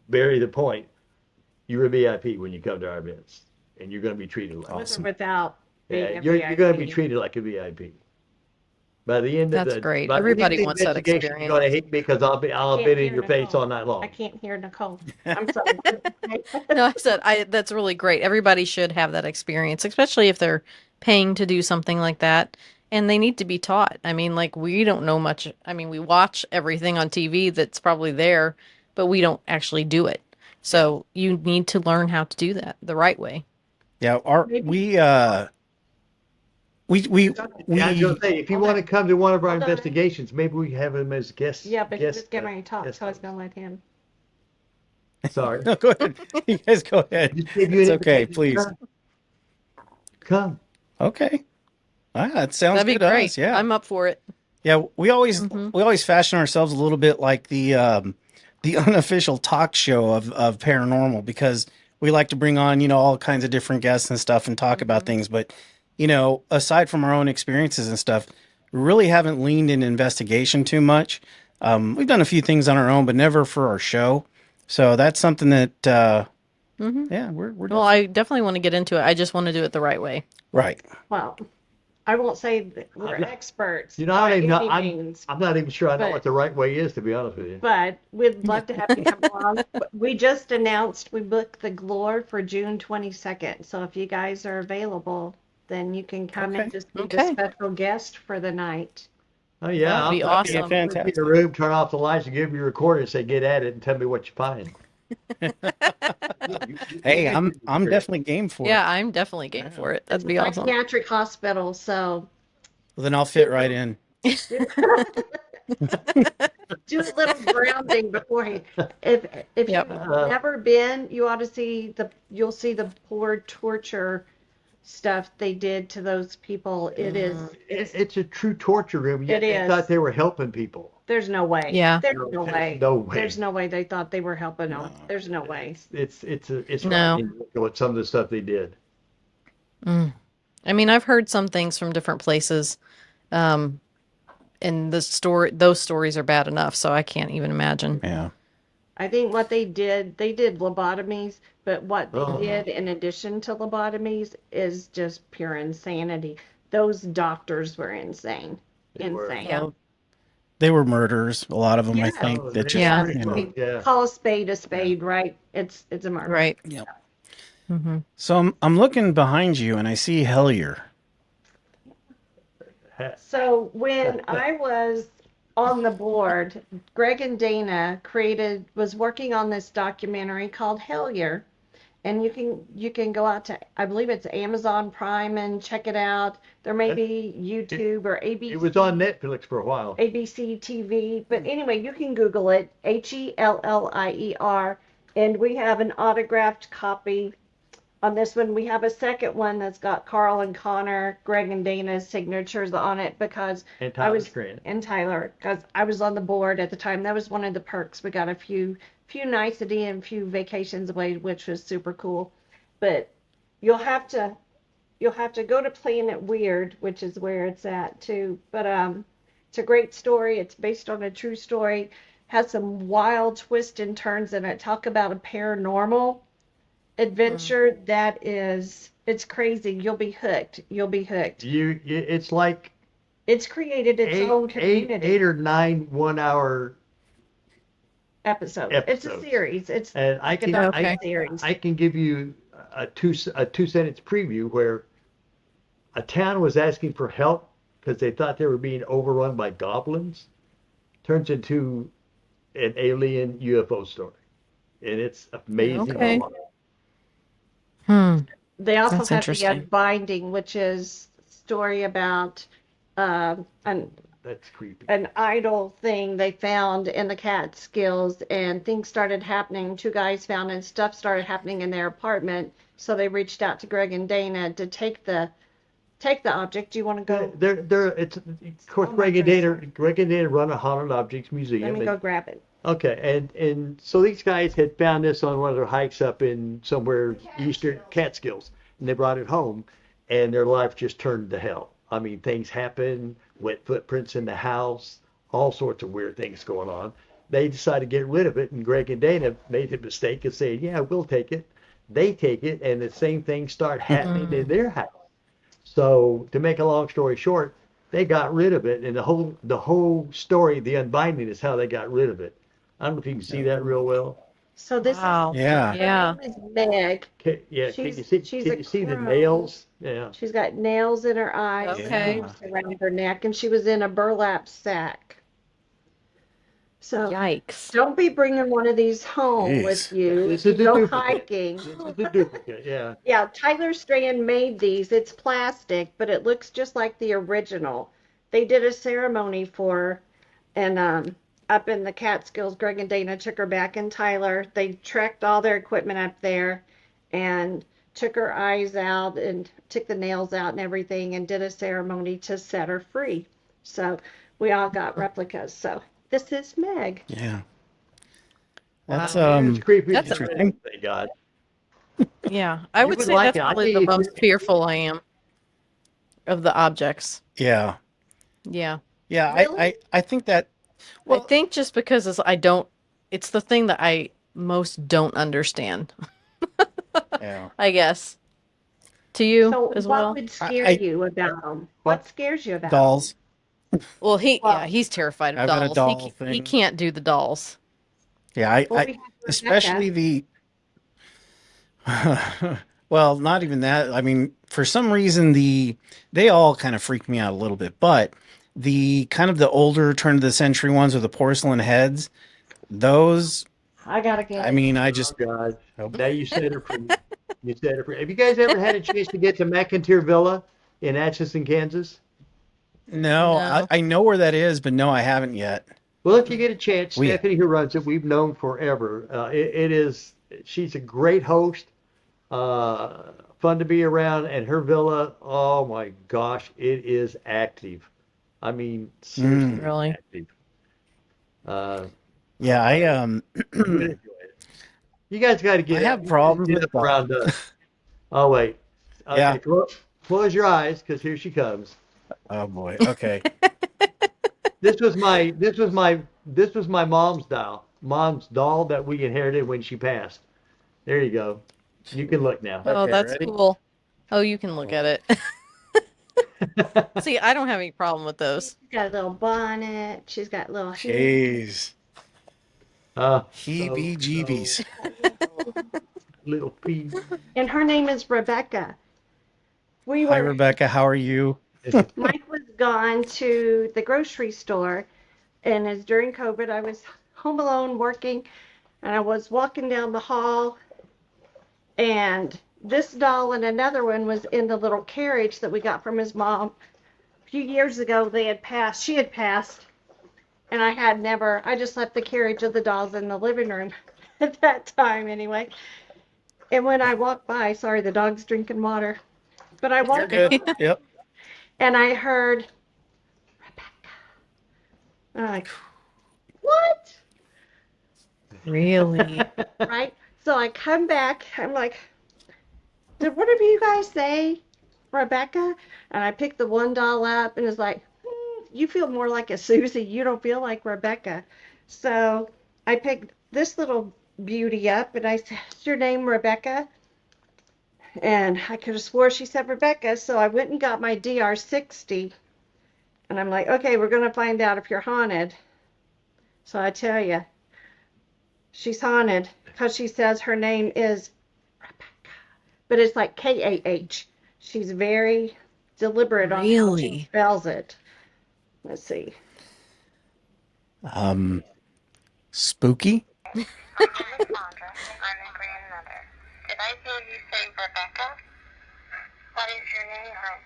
bury the point, you're a VIP when you come to our events and you're going to be treated like With Awesome. or without being a you're going to be VIP. treated like a VIP. By the end of That's the great. by the end of Everybody the wants that investigation, You're going to hate me because I'll Can't been in hear your face Nicole. all night long. I can't hear Nicole. I'm sorry. No, I said that's really great. Everybody should have that experience, especially if they're paying to do something like that. And they need to be taught. I mean, like, we don't know much. I mean, we watch everything on TV that's probably there, but we don't actually do it. So you need to learn how to do that the right way. Yeah, we Yeah, I was going to say, if you Hold want to on. come to one of our Hold on. investigations, maybe we have him as guest. Yeah, but he was guest, getting ready to talk, guest so I was host. going to let him. Sorry. no, go ahead. You guys go ahead. Just give you It's an okay, invitation. please. Come. Okay. That sounds That'd be good to great. us. Yeah. I'm up for it. Yeah, we always fashion ourselves a little bit like the unofficial talk show of paranormal, because we like to bring on all kinds of different guests and stuff and talk about things. But aside from our own experiences and stuff, we really haven't leaned in investigation too much. We've done a few things on our own, but never for our show. So that's something that yeah, we're Well, I definitely want to get into it. I just want to do it the right way. right. Well, I won't say that we're I'm not- experts I don't by even know. any means, I'm not even sure I know But- what the right way is, to be honest with you. but we'd love to have you come along. We just announced we booked the Glore for June 22nd. So if you guys are available, then you can come Okay. and just be the Okay. special guest for the night. Oh yeah, That'd be I'll awesome. put you in Fantastic. the room, turn off the lights, and give you a recorder and say, "Get at it," and tell me what you find. Hey, You I'm can do I'm it. definitely game for Yeah, it. I'm definitely game for it. That'd It's a be awesome. psychiatric hospital, so Well, then I'll fit right in. do do a little grounding beforehand. If Yep. you've never been, you'll see the poor torture stuff they did to those people. It's a true torture room. Yet It they is. thought they were helping people. There's no way. Yeah. There's no way. No way. There's no way they thought they were helping them. There's no way. It's No. frightening what some of the stuff they did. I mean, I've heard some things from different places, and those stories are bad enough, so I can't even imagine. Yeah. I think what they did lobotomies, but what they Oh. did in addition to lobotomies is just pure insanity. Those doctors were insane. They were. Insane. Yeah. They were murderers, a lot of them, I Yeah. think. Oh, That just, Yeah. you know. Yeah. Call a spade, right? It's a murder. Right. Yep. Mm-hmm. So I'm looking behind you and I see Hellier. So when I was on the board, Greg and Dana was working on this documentary called Hellier, and you can go out to, I believe it's Amazon Prime, and check it out. There may be YouTube or ABC. It was on Netflix for a while. ABC TV, but anyway, you can Google it, Hellier, and we have an autographed copy on this one. We have a second one that's got Carl and Connor, Greg and Dana's signatures on it because And I Tyler was Strand. and Tyler, because I was on the board at the time. That was one of the perks. We got a few nights and a few vacations away, which was super cool. But you'll have to go to Planet Weird, which is where it's at too. But it's a great story. It's based on a true story. Has some wild twists and turns in it. Talk about a paranormal adventure it's crazy. You'll be hooked. It's like It's created its own community. 8 or 9 1-hour episodes. It's a episodes. series. It's And like a documentary Okay. series. I can give you a two-sentence preview where a town was asking for help because they thought they were being overrun by goblins. Turns into an alien UFO story, and it's amazing. Okay. Hmm. They also That's have interesting. the Unbinding, which is a story about an That's creepy. idol thing they found in the Catskills, and things started happening. Two guys found and stuff started happening in their apartment, so they reached out to Greg and Dana to take the object. Do you want to go? It's of course Greg and Dana run a haunted objects museum. Let me go grab it. Okay, and so these guys had found this on one of their hikes up in somewhere eastern Catskills, and they brought it home, and their life just turned to hell. I mean, things happen, wet footprints in the house, all sorts of weird things going on. They decided to get rid of it, and Greg and Dana made the mistake of saying, "Yeah, we'll take it." They take it, and the same things start happening in their house. So, to make a long story short, they got rid of it, and the whole story, the unbinding, is how they got rid of it. I don't know if you can see that real well. So this Wow. Yeah. Yeah. is Meg. Can you see the crow. nails? Yeah. She's got nails in her eyes, Okay. around her neck, and she was in a burlap sack. So Yikes. don't be bringing one of these home Jeez. with you. This If is you the go duplicate. hiking. This is the duplicate, yeah. Yeah, Tyler Strand made these. It's plastic, but it looks just like the original. They did a ceremony for her, and up in the Catskills, Greg and Dana took her back, and Tyler. They trekked all their equipment up there and took her eyes out and took the nails out and everything and did a ceremony to set her free. So we all got replicas. So this is Meg. Yeah. That's It's creepy. That's interesting. Thank God. Yeah. I would would say like that's it. I probably the think- most fearful I am of the objects. yeah. Yeah. Yeah. Really? I think that I think just because it's the thing that I most don't understand, yeah. I guess. To you So as what well? would scare I- you about them? What scares you about 'em? Dolls. Well, Well, he's terrified of I've got a dolls. doll He thing. can't do the dolls. Yeah, Well, we have Rebecca. especially the Well, not even that. I mean, for some reason, they all kind of freak me out a little bit, but the kind of the older turn of the century ones with the porcelain heads, those, I gotta get I it. mean, I Oh just, God. Now you said it free. You said it free. Have you guys ever had a chance to get to McIntyre Villa in Atchison, Kansas? no, No. I know where that is, but no, I haven't yet. Well, if you get a chance, We, Stephanie, who runs it, we've known forever. It is, she's a great host, fun to be around, and her villa, oh my gosh, it is active. I mean, seriously Really? active. Uh, yeah, you would enjoy it. You guys got to I get have up. You guys problems get with up around dogs. us. Oh wait. Yeah. Okay, close your eyes because here she comes. Oh boy. Okay. This was my mom's doll that we inherited when she passed. There you go. You can look now. Oh, Okay, that's ready? cool. Oh, you can look at it. See, I don't have any problem with those. She's got a little bonnet. She's got little hair. Jeez. So Heebie-jeebies. little feet. And her name is Rebecca. We Hi, were, Rebecca. How are you? Mike was gone to the grocery store, and as during COVID, I was home alone working, and I was walking down the hall, and this doll and another one was in the little carriage that we got from his mom. A few years ago, she had passed, and I just left the carriage of the dolls in the living room at that time anyway. And when I walked by, sorry, the dog's drinking water, but I You're walked good. by Yep. and I heard Rebecca. And I'm like, what? Really? Right? So I come back, I'm like, did one of you guys say Rebecca? And I picked the one doll up and it's like, you feel more like a Susie. You don't feel like Rebecca. So I picked this little beauty up and I said, is your name Rebecca? And I could have swore she said Rebecca. So I went and got my DR60 and I'm like, okay, we're going to find out if you're haunted. So I tell you, she's haunted because she says her name is Rebecca, but it's like K-A-H. She's very deliberate on how she Really? spells it. Let's see. Spooky? My name is Sandra. I'm a grandmother. Did I hear you say Rebecca? What is your name, hon?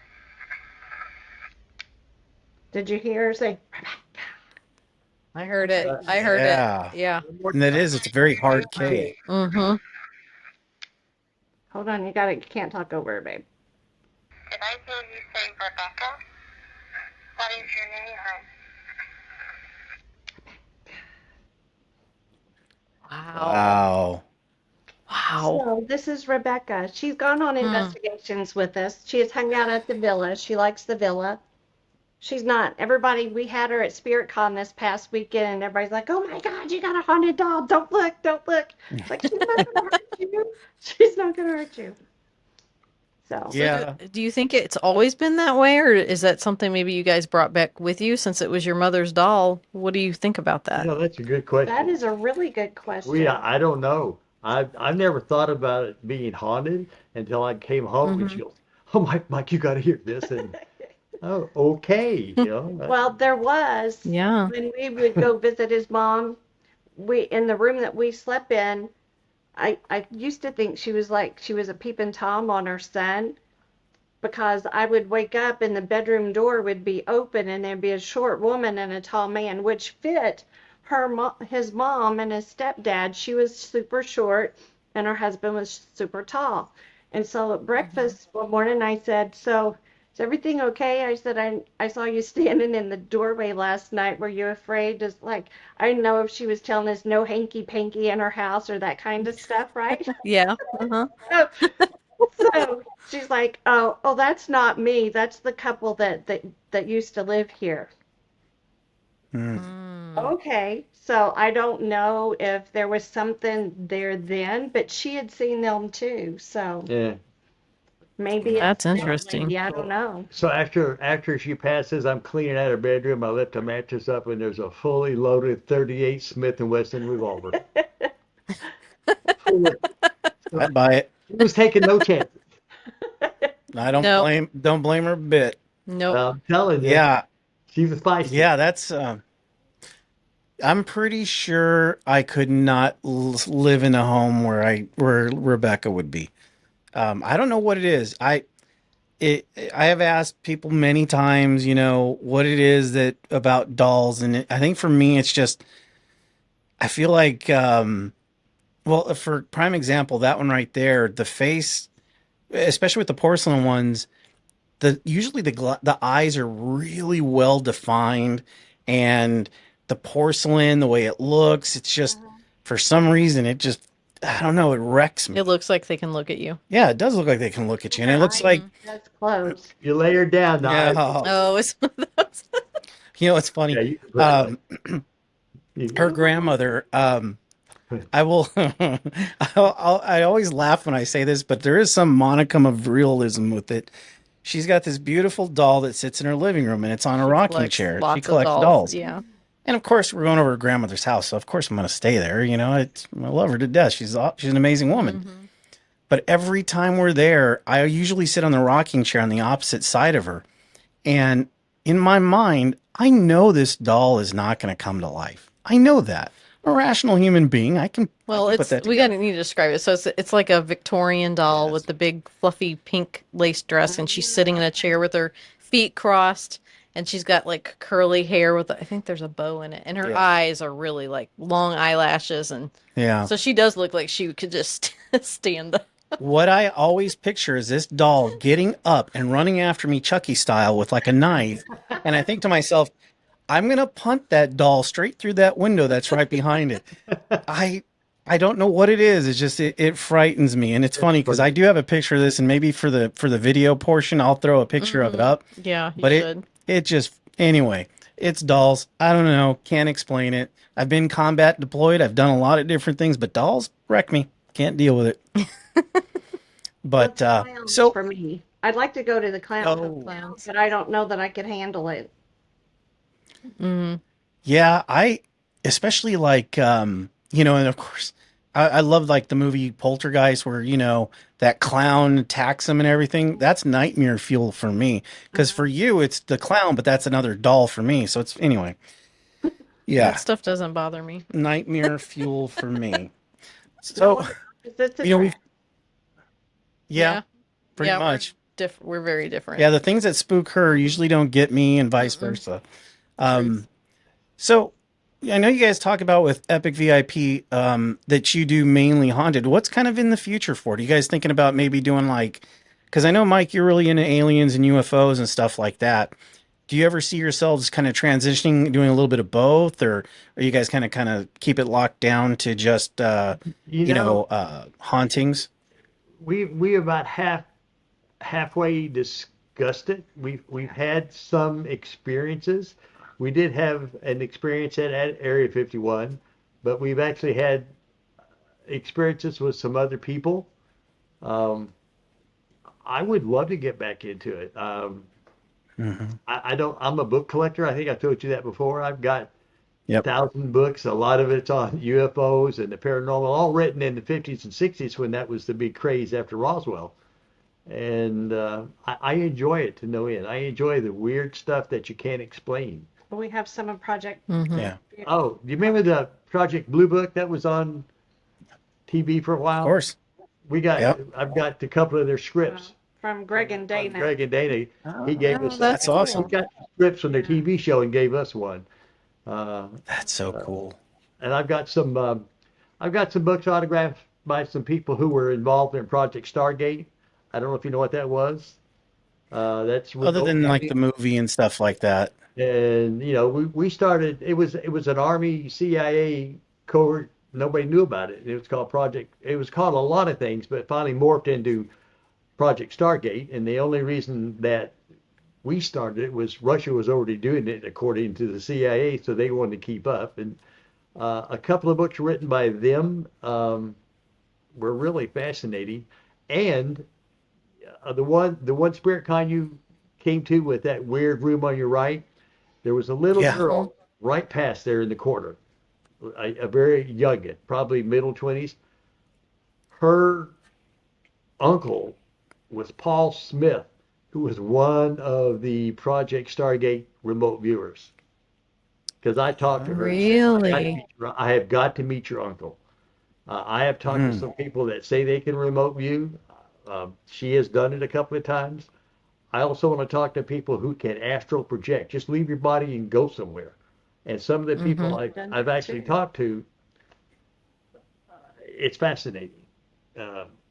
Did you hear her say Rebecca? I heard it. I heard Yeah. it. Yeah. And that is, it's a very hard K. Mm-hmm. Hold on, you can't talk over her, babe. Did I hear you say Rebecca? What is your name, hon? Wow. Wow. Wow. So this is Rebecca. She's gone on investigations with us. She has hung out at the villa. She likes the villa. She's not. Everybody, we had her at SpiritCon this past weekend, and everybody's like, "Oh my God, you got a haunted doll! Don't look, don't look!" It's like she's not gonna hurt you. She's not gonna hurt you. So Yeah. Do you think it's always been that way, or is that something maybe you guys brought back with you since it was your mother's doll? What do you think about that? That's a good question. that is a really good question. I don't know. I've never thought about it being haunted until I came home and she goes, "Oh, Mike, you got to hear this." And oh, okay, Well, there was Yeah. when we would go visit his mom. We in the room that we slept in. I used to think she was a peeping Tom on her son because I would wake up and the bedroom door would be open and there'd be a short woman and a tall man, which fit his mom and his stepdad. She was super short and her husband was super tall. And so at breakfast one morning I said, "So is everything okay?" I said, I saw you standing in the doorway last night. Were you afraid? Just like, I didn't know if she was telling us no hanky panky in her house or that kind of stuff, right? Yeah. Uh-huh. So she's like, oh, that's not me. That's the couple that used to live here. Okay, so I don't know if there was something there then, but she had seen them too. So yeah. maybe it's That's that interesting. lady, I don't know. So after she passes, I'm cleaning out her bedroom. I lift the mattress up and there's a fully loaded 38 Smith & Wesson revolver. Full of- I'd buy it. was taking no chances. I don't No. blame her a bit. Nope. I'm telling you, Yeah, she was feisty. yeah, that's. I'm pretty sure I could not live in a home where Rebecca would be. I don't know what it is. I have asked people many times, what it is that about dolls, and I think for me, it's just I feel like, well, for prime example, that one right there, the face, especially with the porcelain ones, usually the eyes are really well defined, and the porcelain, the way it looks, it's just for some reason it just I don't know, it wrecks me. It looks like they can look at you. Yeah, it does look like they can look at you, and it looks like That's close. You lay her down. yeah. Oh, it's one of those. It's funny. Yeah, you, Her grandmother. I will. I always laugh when I say this, but there is some monicum of realism with it. She's got this beautiful doll that sits in her living room, and it's on a rocking Collects chair. lots She of collects dolls. Yeah. And of course, we're going over to grandmother's house, so of course I'm going to stay there. I love her to death. She's an amazing woman. Mm-hmm. But every time we're there, I usually sit on the rocking chair on the opposite side of her, and in my mind, I know this doll is not going to come to life. I know that. I'm a rational human being. I can. Well, I can put that together. need to describe it. So it's like a Victorian doll with the big fluffy pink lace dress, and she's sitting in a chair with her feet crossed, and she's got like curly hair with I think there's a bow in it, and her eyes are really like long eyelashes, and Yeah. so she does look like she could just stand up. What I always picture is this doll getting up and running after me Chucky style with like a knife. And I think to myself, I'm going to punt that doll straight through that window that's right behind it. I don't know what it is. It's just, it frightens me. And it's funny because I do have a picture of this, and maybe for the video portion, I'll throw a picture of it up. Yeah, you But should. it just, anyway, it's dolls. I don't know. Can't explain it. I've been combat deployed. I've done a lot of different things, but dolls wreck me. Can't deal with it. But Clowns so for me, I'd like to go to the clowns, but I don't know that I could handle it. Mm-hmm. yeah, I especially like and of course I love like the movie Poltergeist where that clown attacks him and everything. That's nightmare fuel for me because for you it's the clown, but that's another doll for me. So it's anyway. Yeah, That stuff doesn't bother me. nightmare fuel for me. So It's a we trap. yeah, pretty much. We're very different. Yeah, the things that spook her usually don't get me, and vice versa. So I know you guys talk about with Epic VIP that you do mainly haunted. What's kind of in the future for it? Are you guys thinking about maybe doing because I know, Mike, you're really into aliens and UFOs and stuff like that. Do you ever see yourselves kind of transitioning, doing a little bit of both, or are you guys kind of keep it locked down to just hauntings? we about halfway discussed it. We've had some experiences. We did have an experience at Area 51, but we've actually had experiences with some other people. I would love to get back into it. I don't. I'm a book collector. I think I told you that before. I've got 1,000 books. A lot of it's on UFOs and the paranormal, all written in the 50s and 60s when that was the big craze after Roswell. And I enjoy it to no end. I enjoy the weird stuff that you can't explain. We have some of Project. Yeah, Oh, do you remember the Project Blue Book that was on TV for a while? of course. I've got a couple of their scripts. From Greg and Dana. Greg and Dana, he gave us. That's awesome. He got scripts from their TV show and gave us one. That's so cool. And I've got some books autographed by some people who were involved in Project Stargate. I don't know if you know what that was. That's Other than like the movie and stuff like that. And we started. It was an Army CIA covert. Nobody knew about it. It was called Project. It was called a lot of things, but it finally morphed into Project Stargate. And the only reason that we started it was Russia was already doing it according to the CIA, so they wanted to keep up. And a couple of books written by them were really fascinating. And the one SpiritCon you came to with that weird room on your right, there was a little girl right past there in the corner, a very young, probably middle 20s. Her uncle was Paul Smith, who was one of the Project Stargate remote viewers. Because I talked to her and said, Really? I have got to meet your uncle. I have talked to some people that say they can remote view. She has done it a couple of times. I also want to talk to people who can astral project. Just leave your body and go somewhere. And some of the people I've actually talked to, it's fascinating.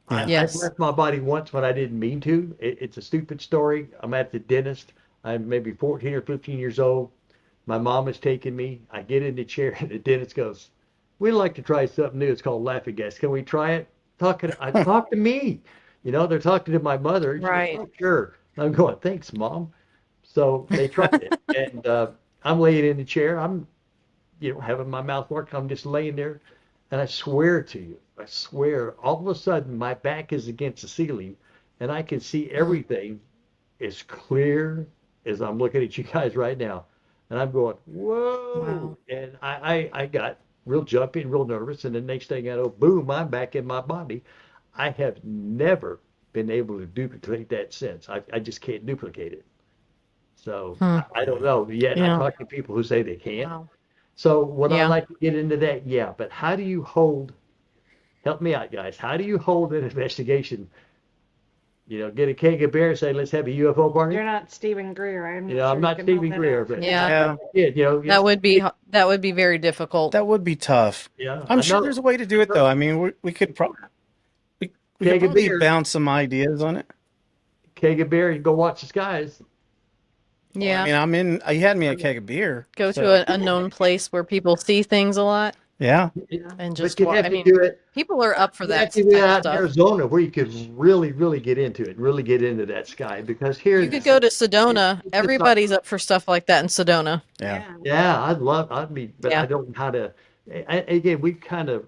I've Yes. left my body once when I didn't mean to. It's a stupid story. I'm at the dentist. I'm maybe 14 or 15 years old. My mom has taken me. I get in the chair and the dentist goes, "We'd like to try something new. It's called laughing gas. Can we try it?" Talk to me. They're talking to my mother. She goes, Right. "Oh, sure." I'm going, "Thanks, Mom." So they tried it. And I'm laying in the chair. I'm, having my mouth work. I'm just laying there. And I swear to you, I swear, all of a sudden my back is against the ceiling and I can see everything as clear as I'm looking at you guys right now. And I'm going, whoa. Wow. And I got real jumpy and real nervous. And the next thing I know, boom, I'm back in my body. I have never been able to duplicate that since. I just can't duplicate it. So I don't know. Yet I Yeah. talk to people who say they can. Wow. So would I Yeah. like to get into that? Yeah. But how do you help me out, guys. How do you hold an investigation? Get a keg of beer and say, let's have a UFO party. You're not Stephen Greer. I'm not I'm sure you not can hold Stephen that Greer, out. but Yeah. that That would be very difficult. That would be tough. Yeah, I'm I sure know. there's a way to do it though. I mean, we could probably we could Keg of probably beer. bounce some ideas on it. Keg of beer and go watch the skies. Yeah. I mean, you had me a keg of beer. Go so- to an unknown place where people see things a lot Yeah. and But just you have I to mean, do it. people are up for You have that to type do it of out in stuff. Arizona where you could really, really get into it, really get into that sky. Because here, You could go to Sedona. it's just Everybody's up for stuff like that in Sedona. Yeah. yeah, I'd be, but Yeah. I don't know how to. Again,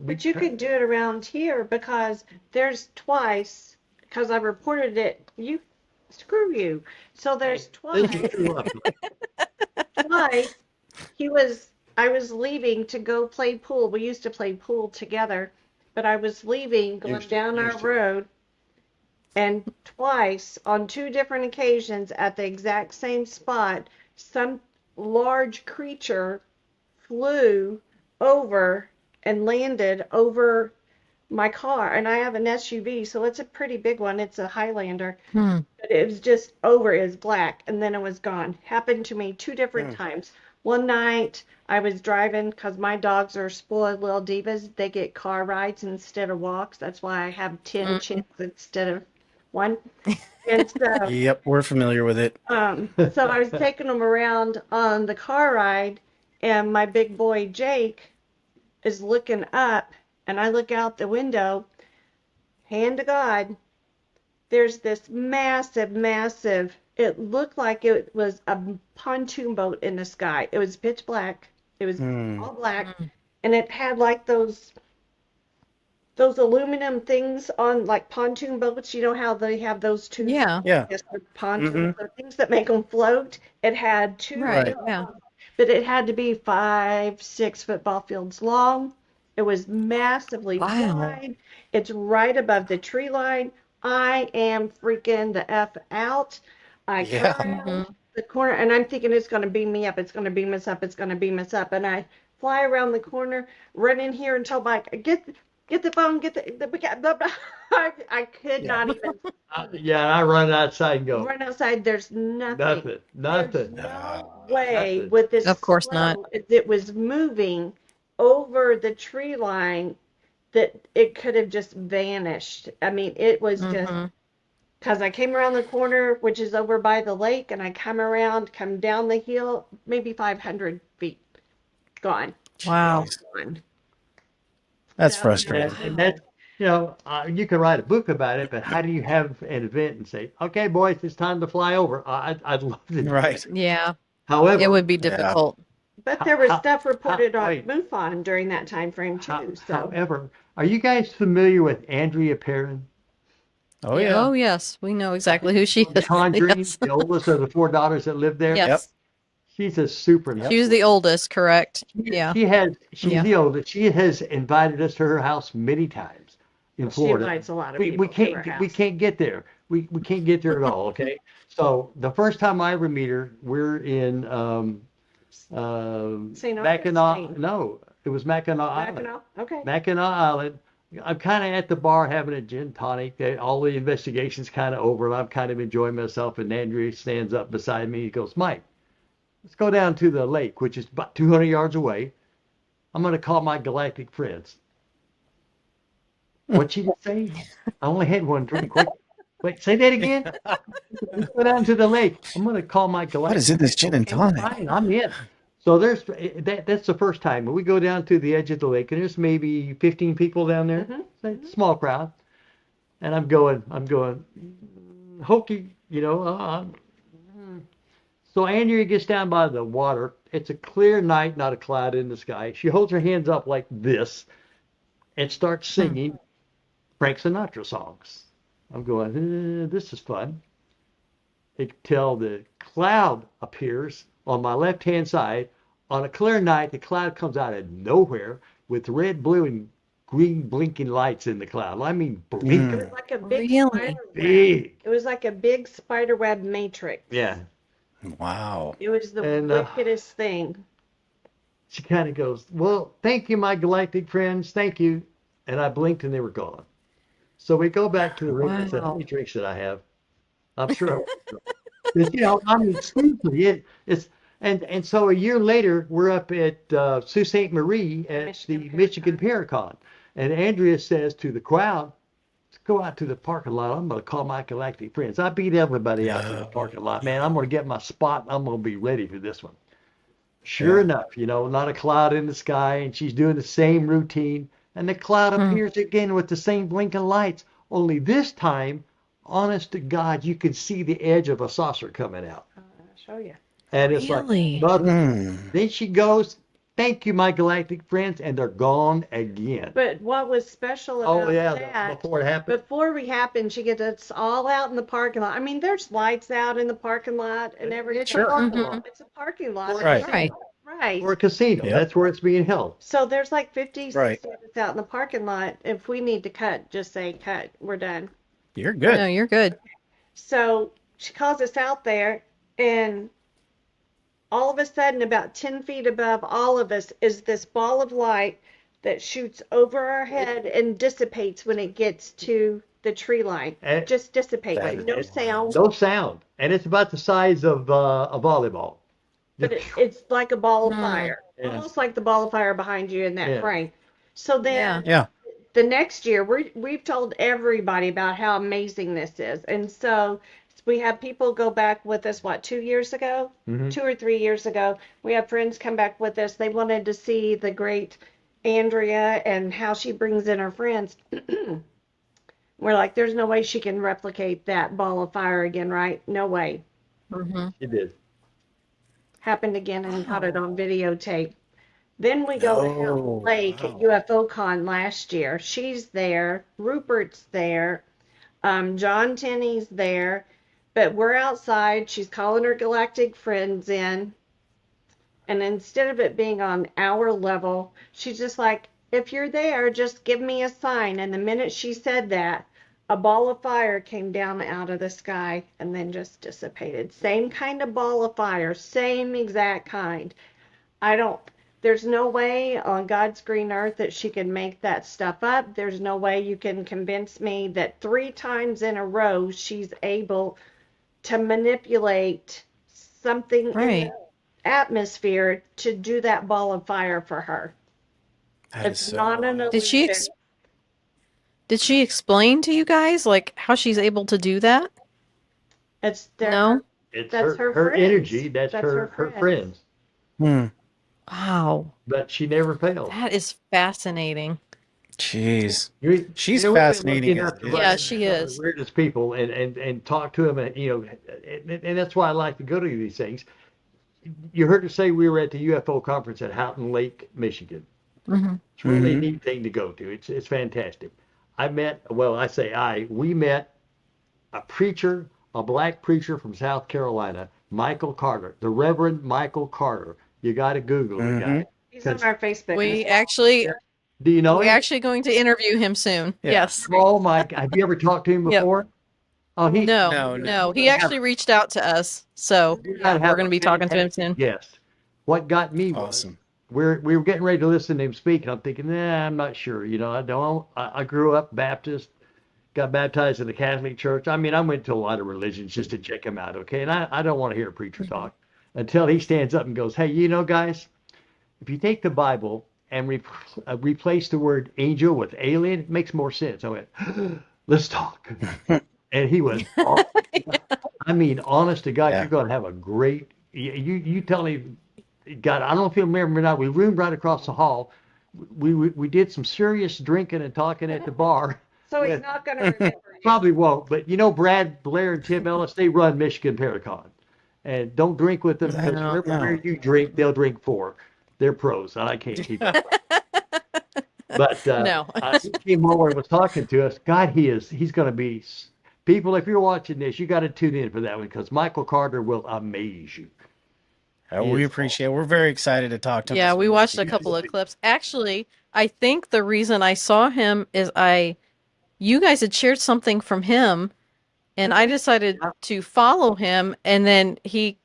But you could do it around here because there's twice, because I reported it. Screw you. So there's twice. Twice I was leaving to go play pool. We used to play pool together, but I was leaving, going down our road, and twice on two different occasions at the exact same spot, some large creature flew over and landed over my car. And I have an SUV, so it's a pretty big one. It's a Highlander. But it was just over, it was black, and then it was gone. Happened to me two different times. One night I was driving because my dogs are spoiled little divas. They get car rides instead of walks. That's why I have 10 chicks instead of one. And so, Yep, we're familiar with it. so I was taking them around on the car ride, and my big boy Jake is looking up, and I look out the window. Hand to God, there's this massive, it looked like it was a pontoon boat in the sky. It was pitch black. It was all black. And it had like those aluminum things on like pontoon boats. You know how they have those two Yeah. Yeah. pontoons, the things that make them float. It had two, Right. Yeah. but it had to be 5-6 football fields long. It was massively wide. It's right above the tree line. I am freaking the F out. I come around the corner and I'm thinking it's going to beam me up. It's going to beam us up. It's going to beam us up. And I fly around the corner, run in here and tell Mike, get the phone, get the blah, blah. I could not even I run outside and go. run outside. There's nothing. Nothing. There's no way Nothing. with this Of course slow not. as it was moving over the tree line that it could have just vanished. I mean, it was just because I came around the corner, which is over by the lake, and I come down the hill, maybe 500 feet. Gone. Wow. Gone. That's So, frustrating. And that's, you can write a book about it, but how do you have an event and say, okay, boys, it's time to fly over? I'd love to do Right. that. Yeah. However, It would be difficult. But there was How- stuff reported on wait. MUFON during that time frame too. So however, are you guys familiar with Andrea Perrin? Oh yeah. Oh yes, we know exactly who she is. Conjuring, Yes. the oldest of the four daughters that lived there? Yes. She's a super She was the oldest, correct? Yeah. She's Yeah. the oldest. She has invited us to her house many times. in She Florida. invites a lot of We people to her we house. can't get there. We can't get there at all. Okay. So the first time I ever meet her, we're in St. Mackinac. Augustine. No, it was Mackinac Island. Mackinac? Okay. Mackinac Island. I'm kind of at the bar having a gin tonic. All the investigation's kind of over, and I'm kind of enjoying myself. And Andrea stands up beside me. He goes, Mike, let's go down to the lake, which is about 200 yards away. I'm going to call my galactic friends. What'd she just say? I only had one drink. Wait, say that again? Let's go down to the lake. I'm going to call my galactic. What is in this gin and Okay, tonic? fine, I'm in. So that's the first time. We go down to the edge of the lake, and there's maybe 15 people down there. It's a small crowd. And I'm going, hokey, So Andrea gets down by the water. It's a clear night, not a cloud in the sky. She holds her hands up like this and starts singing Frank Sinatra songs. I'm going, this is fun. Until the cloud appears on my left-hand side. On a clear night, the cloud comes out of nowhere with red, blue, and green blinking lights in the cloud. I mean, blinking. It was like a big Really? spider web. Big. It was like a big spider web matrix. Yeah. Wow. It was the And, wickedest thing. She kind of goes, well, thank you, my galactic friends. Thank you. And I blinked and they were gone. So we go back to the room and said, how many drinks did I have? I'm sure. I mean, seriously, and so a year later, we're up at Sault Ste. Marie at the Michigan Paracon. And Andrea says to the crowd, let's go out to the parking lot. I'm going to call my galactic friends. I beat everybody out to the parking lot. Man, I'm going to get my spot. I'm going to be ready for this one. Sure enough, not a cloud in the sky, and she's doing the same routine. And the cloud appears again with the same blinking lights. Only this time, honest to God, you can see the edge of a saucer coming out. I'll show you. And it's Really? like, then she goes, thank you, my galactic friends, and they're gone again. But what was special about that, before it happened. before we happened, she gets us all out in the parking lot. I mean, there's lights out in the parking lot and everything. It's a parking lot. It's a parking lot. Right. Right. Or a casino. Yep. That's where it's being held. So there's like 50, 60 Right. of us out in the parking lot. If we need to cut, just say cut. We're done. You're good. No, you're good. So she calls us out there, and all of a sudden, about 10 feet above all of us is this ball of light that shoots over our head and dissipates when it gets to the tree line. And- Just dissipates. No sound. No sound. And it's about the size of a volleyball. But it's like a ball of fire. Yeah. Almost like the ball of fire behind you in that Yeah. frame. So then Yeah. the next year, we've told everybody about how amazing this is. And so we have people go back with us, 2 years ago? 2 or 3 years ago. We have friends come back with us. They wanted to see the great Andrea and how she brings in her friends. We're like, there's no way she can replicate that ball of fire again, right? No way. It did. Happened again and caught it on videotape. Then we go to Hell Lake at UFO Con last year. She's there. Rupert's there. John Tenney's there. But we're outside. She's calling her galactic friends in. And instead of it being on our level, she's just like, if you're there, just give me a sign. And the minute she said that, a ball of fire came down out of the sky and then just dissipated. Same kind of ball of fire, same exact kind. There's no way on God's green earth that she can make that stuff up. There's no way you can convince me that 3 times in a row she's able to manipulate something in the atmosphere to do that ball of fire for her. That It's is so not an Did she illusion. did she explain to you guys like how she's able to do that? It's their, No? It's That's her her friends. energy. That's her friends. friends. Wow. But she never failed. That is fascinating. Jeez. She's we've been fascinating. lucky enough to Yeah, run she into some of is. the weirdest people and talk to them, and that's why I like to go to these things. You heard her say we were at the UFO conference at Houghton Lake, Michigan. It's a really neat thing to go to. It's fantastic. We met a preacher, a black preacher from South Carolina, Michael Carter, the Reverend Michael Carter. You got to Google the guy. He's on our Facebook. We as well. actually Do you know We're him? actually going to interview him soon. Yeah. Yes. Oh my! Have you ever talked to him Yep. before? Oh, No. He actually reached out to us, so gotta we're have going to a be talking to him soon. Yes. What got me was Awesome. we were getting ready to listen to him speak, and I'm thinking, nah, I'm not sure. You know, I don't. I grew up Baptist, got baptized in the Catholic Church. I mean, I went to a lot of religions just to check him out. Okay, and I don't want to hear a preacher talk until he stands up and goes, hey, you know, guys, if you take the Bible and replace the word angel with alien, it makes more sense. I went, let's talk. And he was, I mean, honest to God, Yeah. you're going to have a great, you tell him, God, I don't know if you remember or not, we roomed right across the hall. We did some serious drinking and talking at the bar. So he's with- not going to remember you. Probably won't, but you know, Brad Blair and Tim Ellis, they run Michigan Paracon. And don't drink with them because No, wherever you drink, they'll drink for. They're pros, and I can't keep up. But No. he came over and was talking to us. God, he's going to be, people, if you're watching this, you got to tune in for that one because Michael Carter will amaze you. We Yes. appreciate it. We're very excited to talk to him. Yeah, we watched a couple of clips. Actually, I think the reason I saw him is you guys had shared something from him, and I decided to follow him, and then he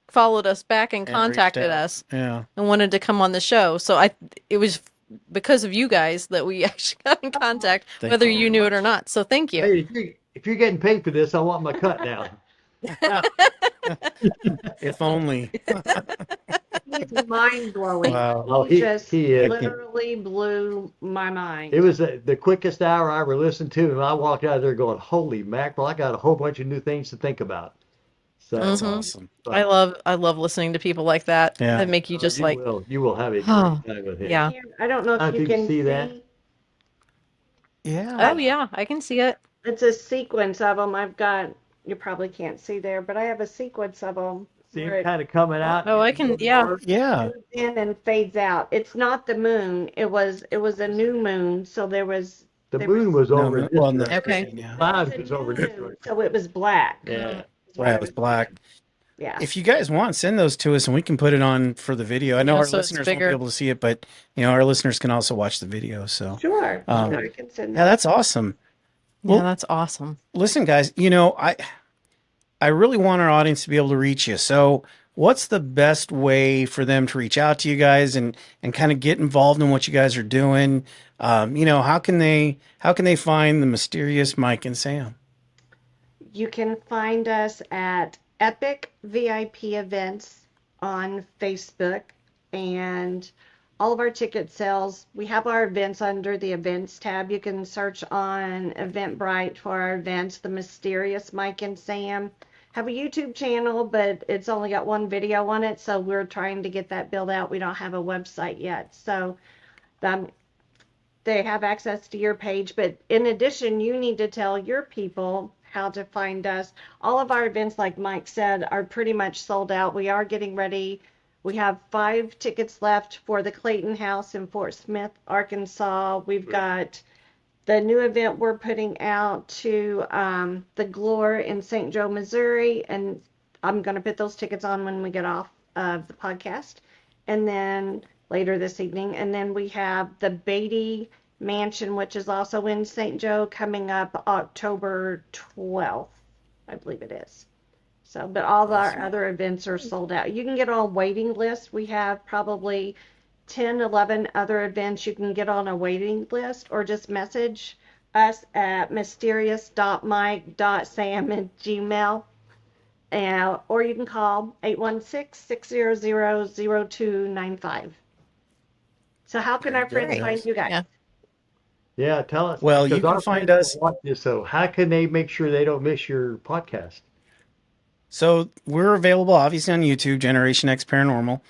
followed us back and And contacted reached out. us Yeah. and wanted to come on the show. So it was because of you guys that we actually got in contact, Thank whether you you knew it or not. So thank you. Hey, if you're getting paid for this, I want my cut now. If only. He's mind blowing. Wow. Oh, He just he is. literally blew my mind. It was the quickest hour I ever listened to, and I walked out of there going, "Holy mackerel! I got a whole bunch of new things to think about." So That's Mhm. awesome. I love listening to people like that Yeah. that make you just like, you will have a great Oh, time with him. yeah. I don't know if you can see that. Yeah. Oh yeah, I can see it. It's a sequence of them. You probably can't see there, but I have a sequence of them. See where him it kind of coming out. Oh, I can, yeah. Yeah. moves in and fades out. It's not the moon. It was a new moon, so there was The there moon was No, over in this well, no. direction. Okay. Yeah. Clouds a was new over this moon, direction. so it was black. Yeah. Right, it was black. Yeah. If you guys want, send those to us and we can put it on for the video. I know Yeah, our so it's listeners won't be bigger. able to see it, but our listeners can also watch the video. So Sure. I can send yeah, that's awesome. Yeah, Well- that's awesome. Listen, guys, I really want our audience to be able to reach you. So what's the best way for them to reach out to you guys and kind of get involved in what you guys are doing? How can they find the mysterious Mike and Sam? You can find us at Epic VIP Events on Facebook, and all of our ticket sales, we have our events under the events tab. You can search on Eventbrite for our events. The Mysterious Mike and Sam have a YouTube channel, but it's only got one video on it, so we're trying to get that built out. We don't have a website yet, so they have access to your page. But in addition, you need to tell your people how to find us. All of our events, like Mike said, are pretty much sold out. We are getting ready. We have 5 tickets left for the Clayton House in Fort Smith, Arkansas. We've got the new event we're putting out to the Glore in St. Joe, Missouri, and I'm going to put those tickets on when we get off of the podcast, and then later this evening. And then we have the Beatty Mansion, which is also in St. Joe, coming up October 12th, I believe it is. So, but all of our other events are sold out. You can get on waiting list. We have probably 10, 11 other events you can get on a waiting list, or just message us at mysterious.mike.sam@gmail. Or you can call 816-600-0295. So how can our friends Great. find you guys? Yeah. Yeah, tell us. Well, you because can our find friends us- will watch this, so how can they make sure they don't miss your podcast? So we're available obviously on YouTube, Generation X Paranormal.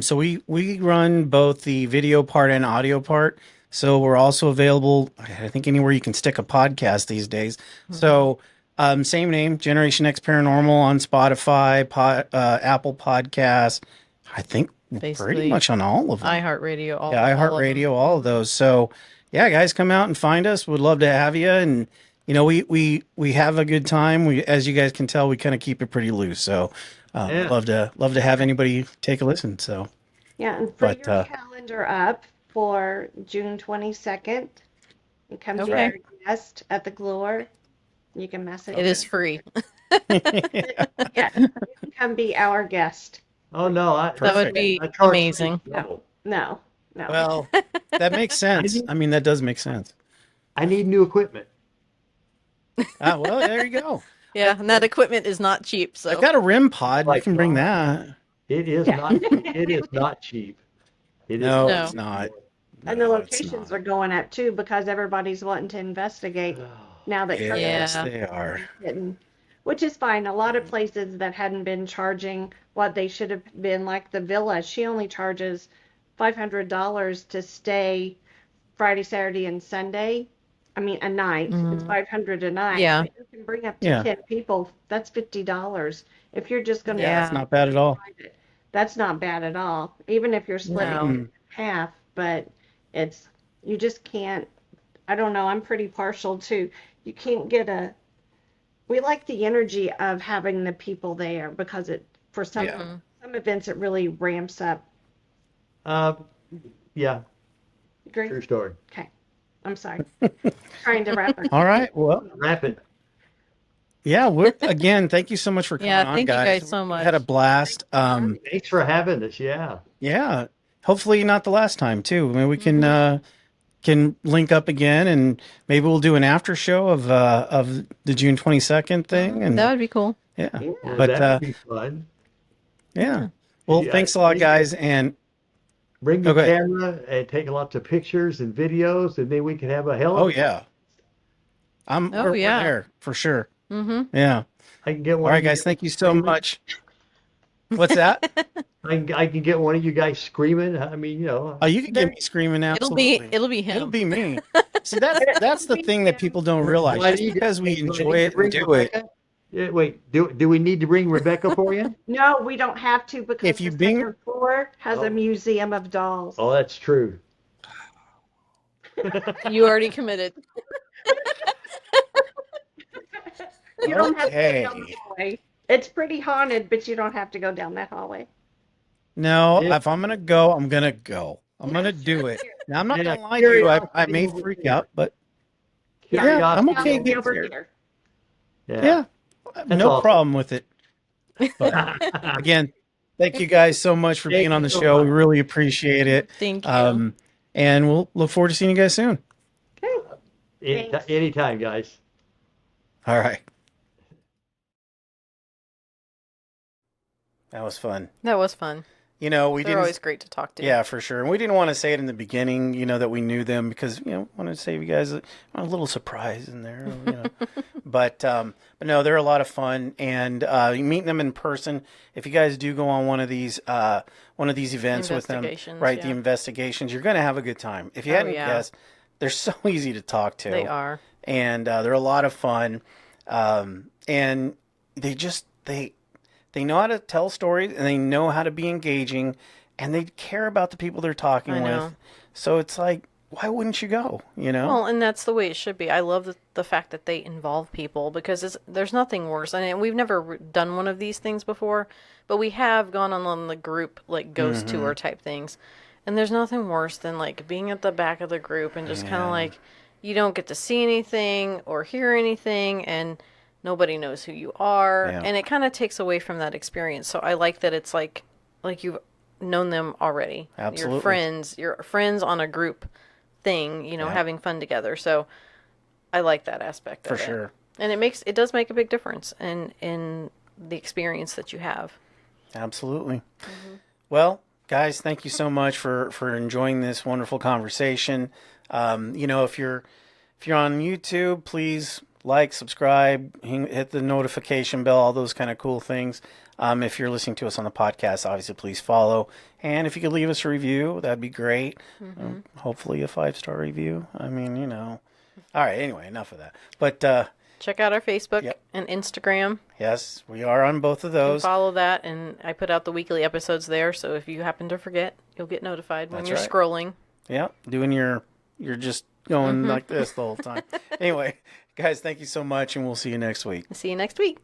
So we run both the video part and audio part. So we're also available, I think, anywhere you can stick a podcast these days. So same name, Generation X Paranormal on Spotify, Apple Podcasts. I think pretty Basically, much on all of them. iHeartRadio. All Yeah, of them. iHeartRadio, all of those. So yeah, guys, come out and find us. We'd love to have you. And we have a good time. As you guys can tell, we kind of keep it pretty loose. So Yeah. love to have anybody take a listen. So Yeah, and free But, your calendar up for June 22nd. And come be Okay. our guest at the Glore. You can message It is free. Yeah, you can come be our guest. Oh no, That would be I charge amazing. double. No. Well, that makes sense. I mean, that does make sense. I need new equipment. Ah, well, there you go. Yeah, and that equipment is not cheap. So I've got a RIM pod. You Like can bring God. that. It is Yeah. not cheap. It is not cheap. It is No, No. it's not. And the No, it's locations not. are going up too because everybody's wanting to investigate now that COVID Yes, Yeah. they are. hitting, which is fine. A lot of places that hadn't been charging what they should have been, like the Villa, she only charges $500 to stay Friday, Saturday, and Sunday. I mean, a night. It's $500 a night. Yeah. But you can bring up to Yeah. 10 people. That's $50. If you're just going to Yeah, Yeah. that's not bad at all. that's not bad at all. Even if you're splitting No. it in half, but you just can't. I don't know. I'm pretty partial to, you can't get we like the energy of having the people there because for some Yeah. some events, it really ramps up. Yeah, Agree? true story. Okay. I'm sorry. Trying to wrap it. All right. Well, Wrap it. yeah. Again, thank you so much for coming Yeah, on, thank you guys. guys so We had a much. blast. Thanks for having us. Yeah. Yeah. Hopefully not the last time too. Maybe we can link up again, and maybe we'll do an after show of the June 22nd thing. And That would be cool. yeah. Yeah, But that would be fun. yeah. Well, Yeah, thanks a lot, guys. And Bring the go ahead. camera and take lots of pictures and videos, and then we can have a hell of Oh yeah, we're yeah. there for sure. Mm-hmm. Yeah. I can get All one. right, of you guys. Thank you so much. What's that? I can get one of you guys screaming. I mean, you know. Oh, you can get me screaming. Absolutely. It'll be him. It'll be me. See, that's the thing that people don't realize. Do I Just need- because we do I enjoy need to it and bring do it, Rebecca? Yeah, wait, do we need to bring Rebecca for you? No, we don't have to because If you the bring- second floor has Oh. a museum of dolls. Oh, that's true. You already committed. You don't have to Okay. go down the hallway. It's pretty haunted, but you don't have to go down that hallway. no, Yeah. if I'm gonna go, I'm gonna go. I'm gonna do it. Now, I'm not Yeah, gonna lie to you. I curiosity may over freak here. out, but yeah, I'm Curiosity okay over getting over scared. here. Yeah, That's no awesome. problem with it. But again, thank you guys so much for Thank being on you the so show. We much. really appreciate it. Thank you. And we'll look forward to seeing you guys soon. Thanks. Anytime, guys. All right. That was fun. That was fun. You know, we They're didn't. always great to talk to. Yeah, for sure. And we didn't want to say it in the beginning, you know, that we knew them because, you know, wanted to save you guys a little surprise in there, you know. but no, they're a lot of fun, and meeting them in person. If you guys do go on one of these events with them, Investigations, right? The yeah. investigations, you're going to have a good time. If you Oh, hadn't yeah. guessed, they're so easy to talk to. They are. And they're a lot of fun. And they know how to tell stories, and they know how to be engaging, and they care about the people they're talking I know. with. So it's like, why wouldn't you go? You know? Well, and that's the way it should be. I love the fact that they involve people because there's nothing worse. And we've never done one of these things before, but we have gone on the group like ghost tour type things. And there's nothing worse than like being at the back of the group and just kind of like you don't get to see anything or hear anything, and nobody knows who you are, Yeah. and it kind of takes away from that experience. So I like that it's like you've known them already. Absolutely. You're friends on a group thing, you know, Yeah. having fun together. So I like that aspect For of it. sure. And it does make a big difference in the experience that you have. Absolutely. Well, guys, thank you so much for enjoying this wonderful conversation. You know, if you're on YouTube, please like, subscribe, hit the notification bell, all those kind of cool things. If you're listening to us on the podcast, obviously, please follow. And if you could leave us a review, that'd be great. Hopefully a 5-star review. I mean, you know. All right, anyway, enough of that. But Check out our Facebook Yep. and Instagram. yes, we are on both of You can those. follow that, and I put out the weekly episodes there. So if you happen to forget, you'll get notified when That's you're right. scrolling. Yeah, you're just going like this the whole time. Anyway, guys, thank you so much, and we'll see you next week. See you next week.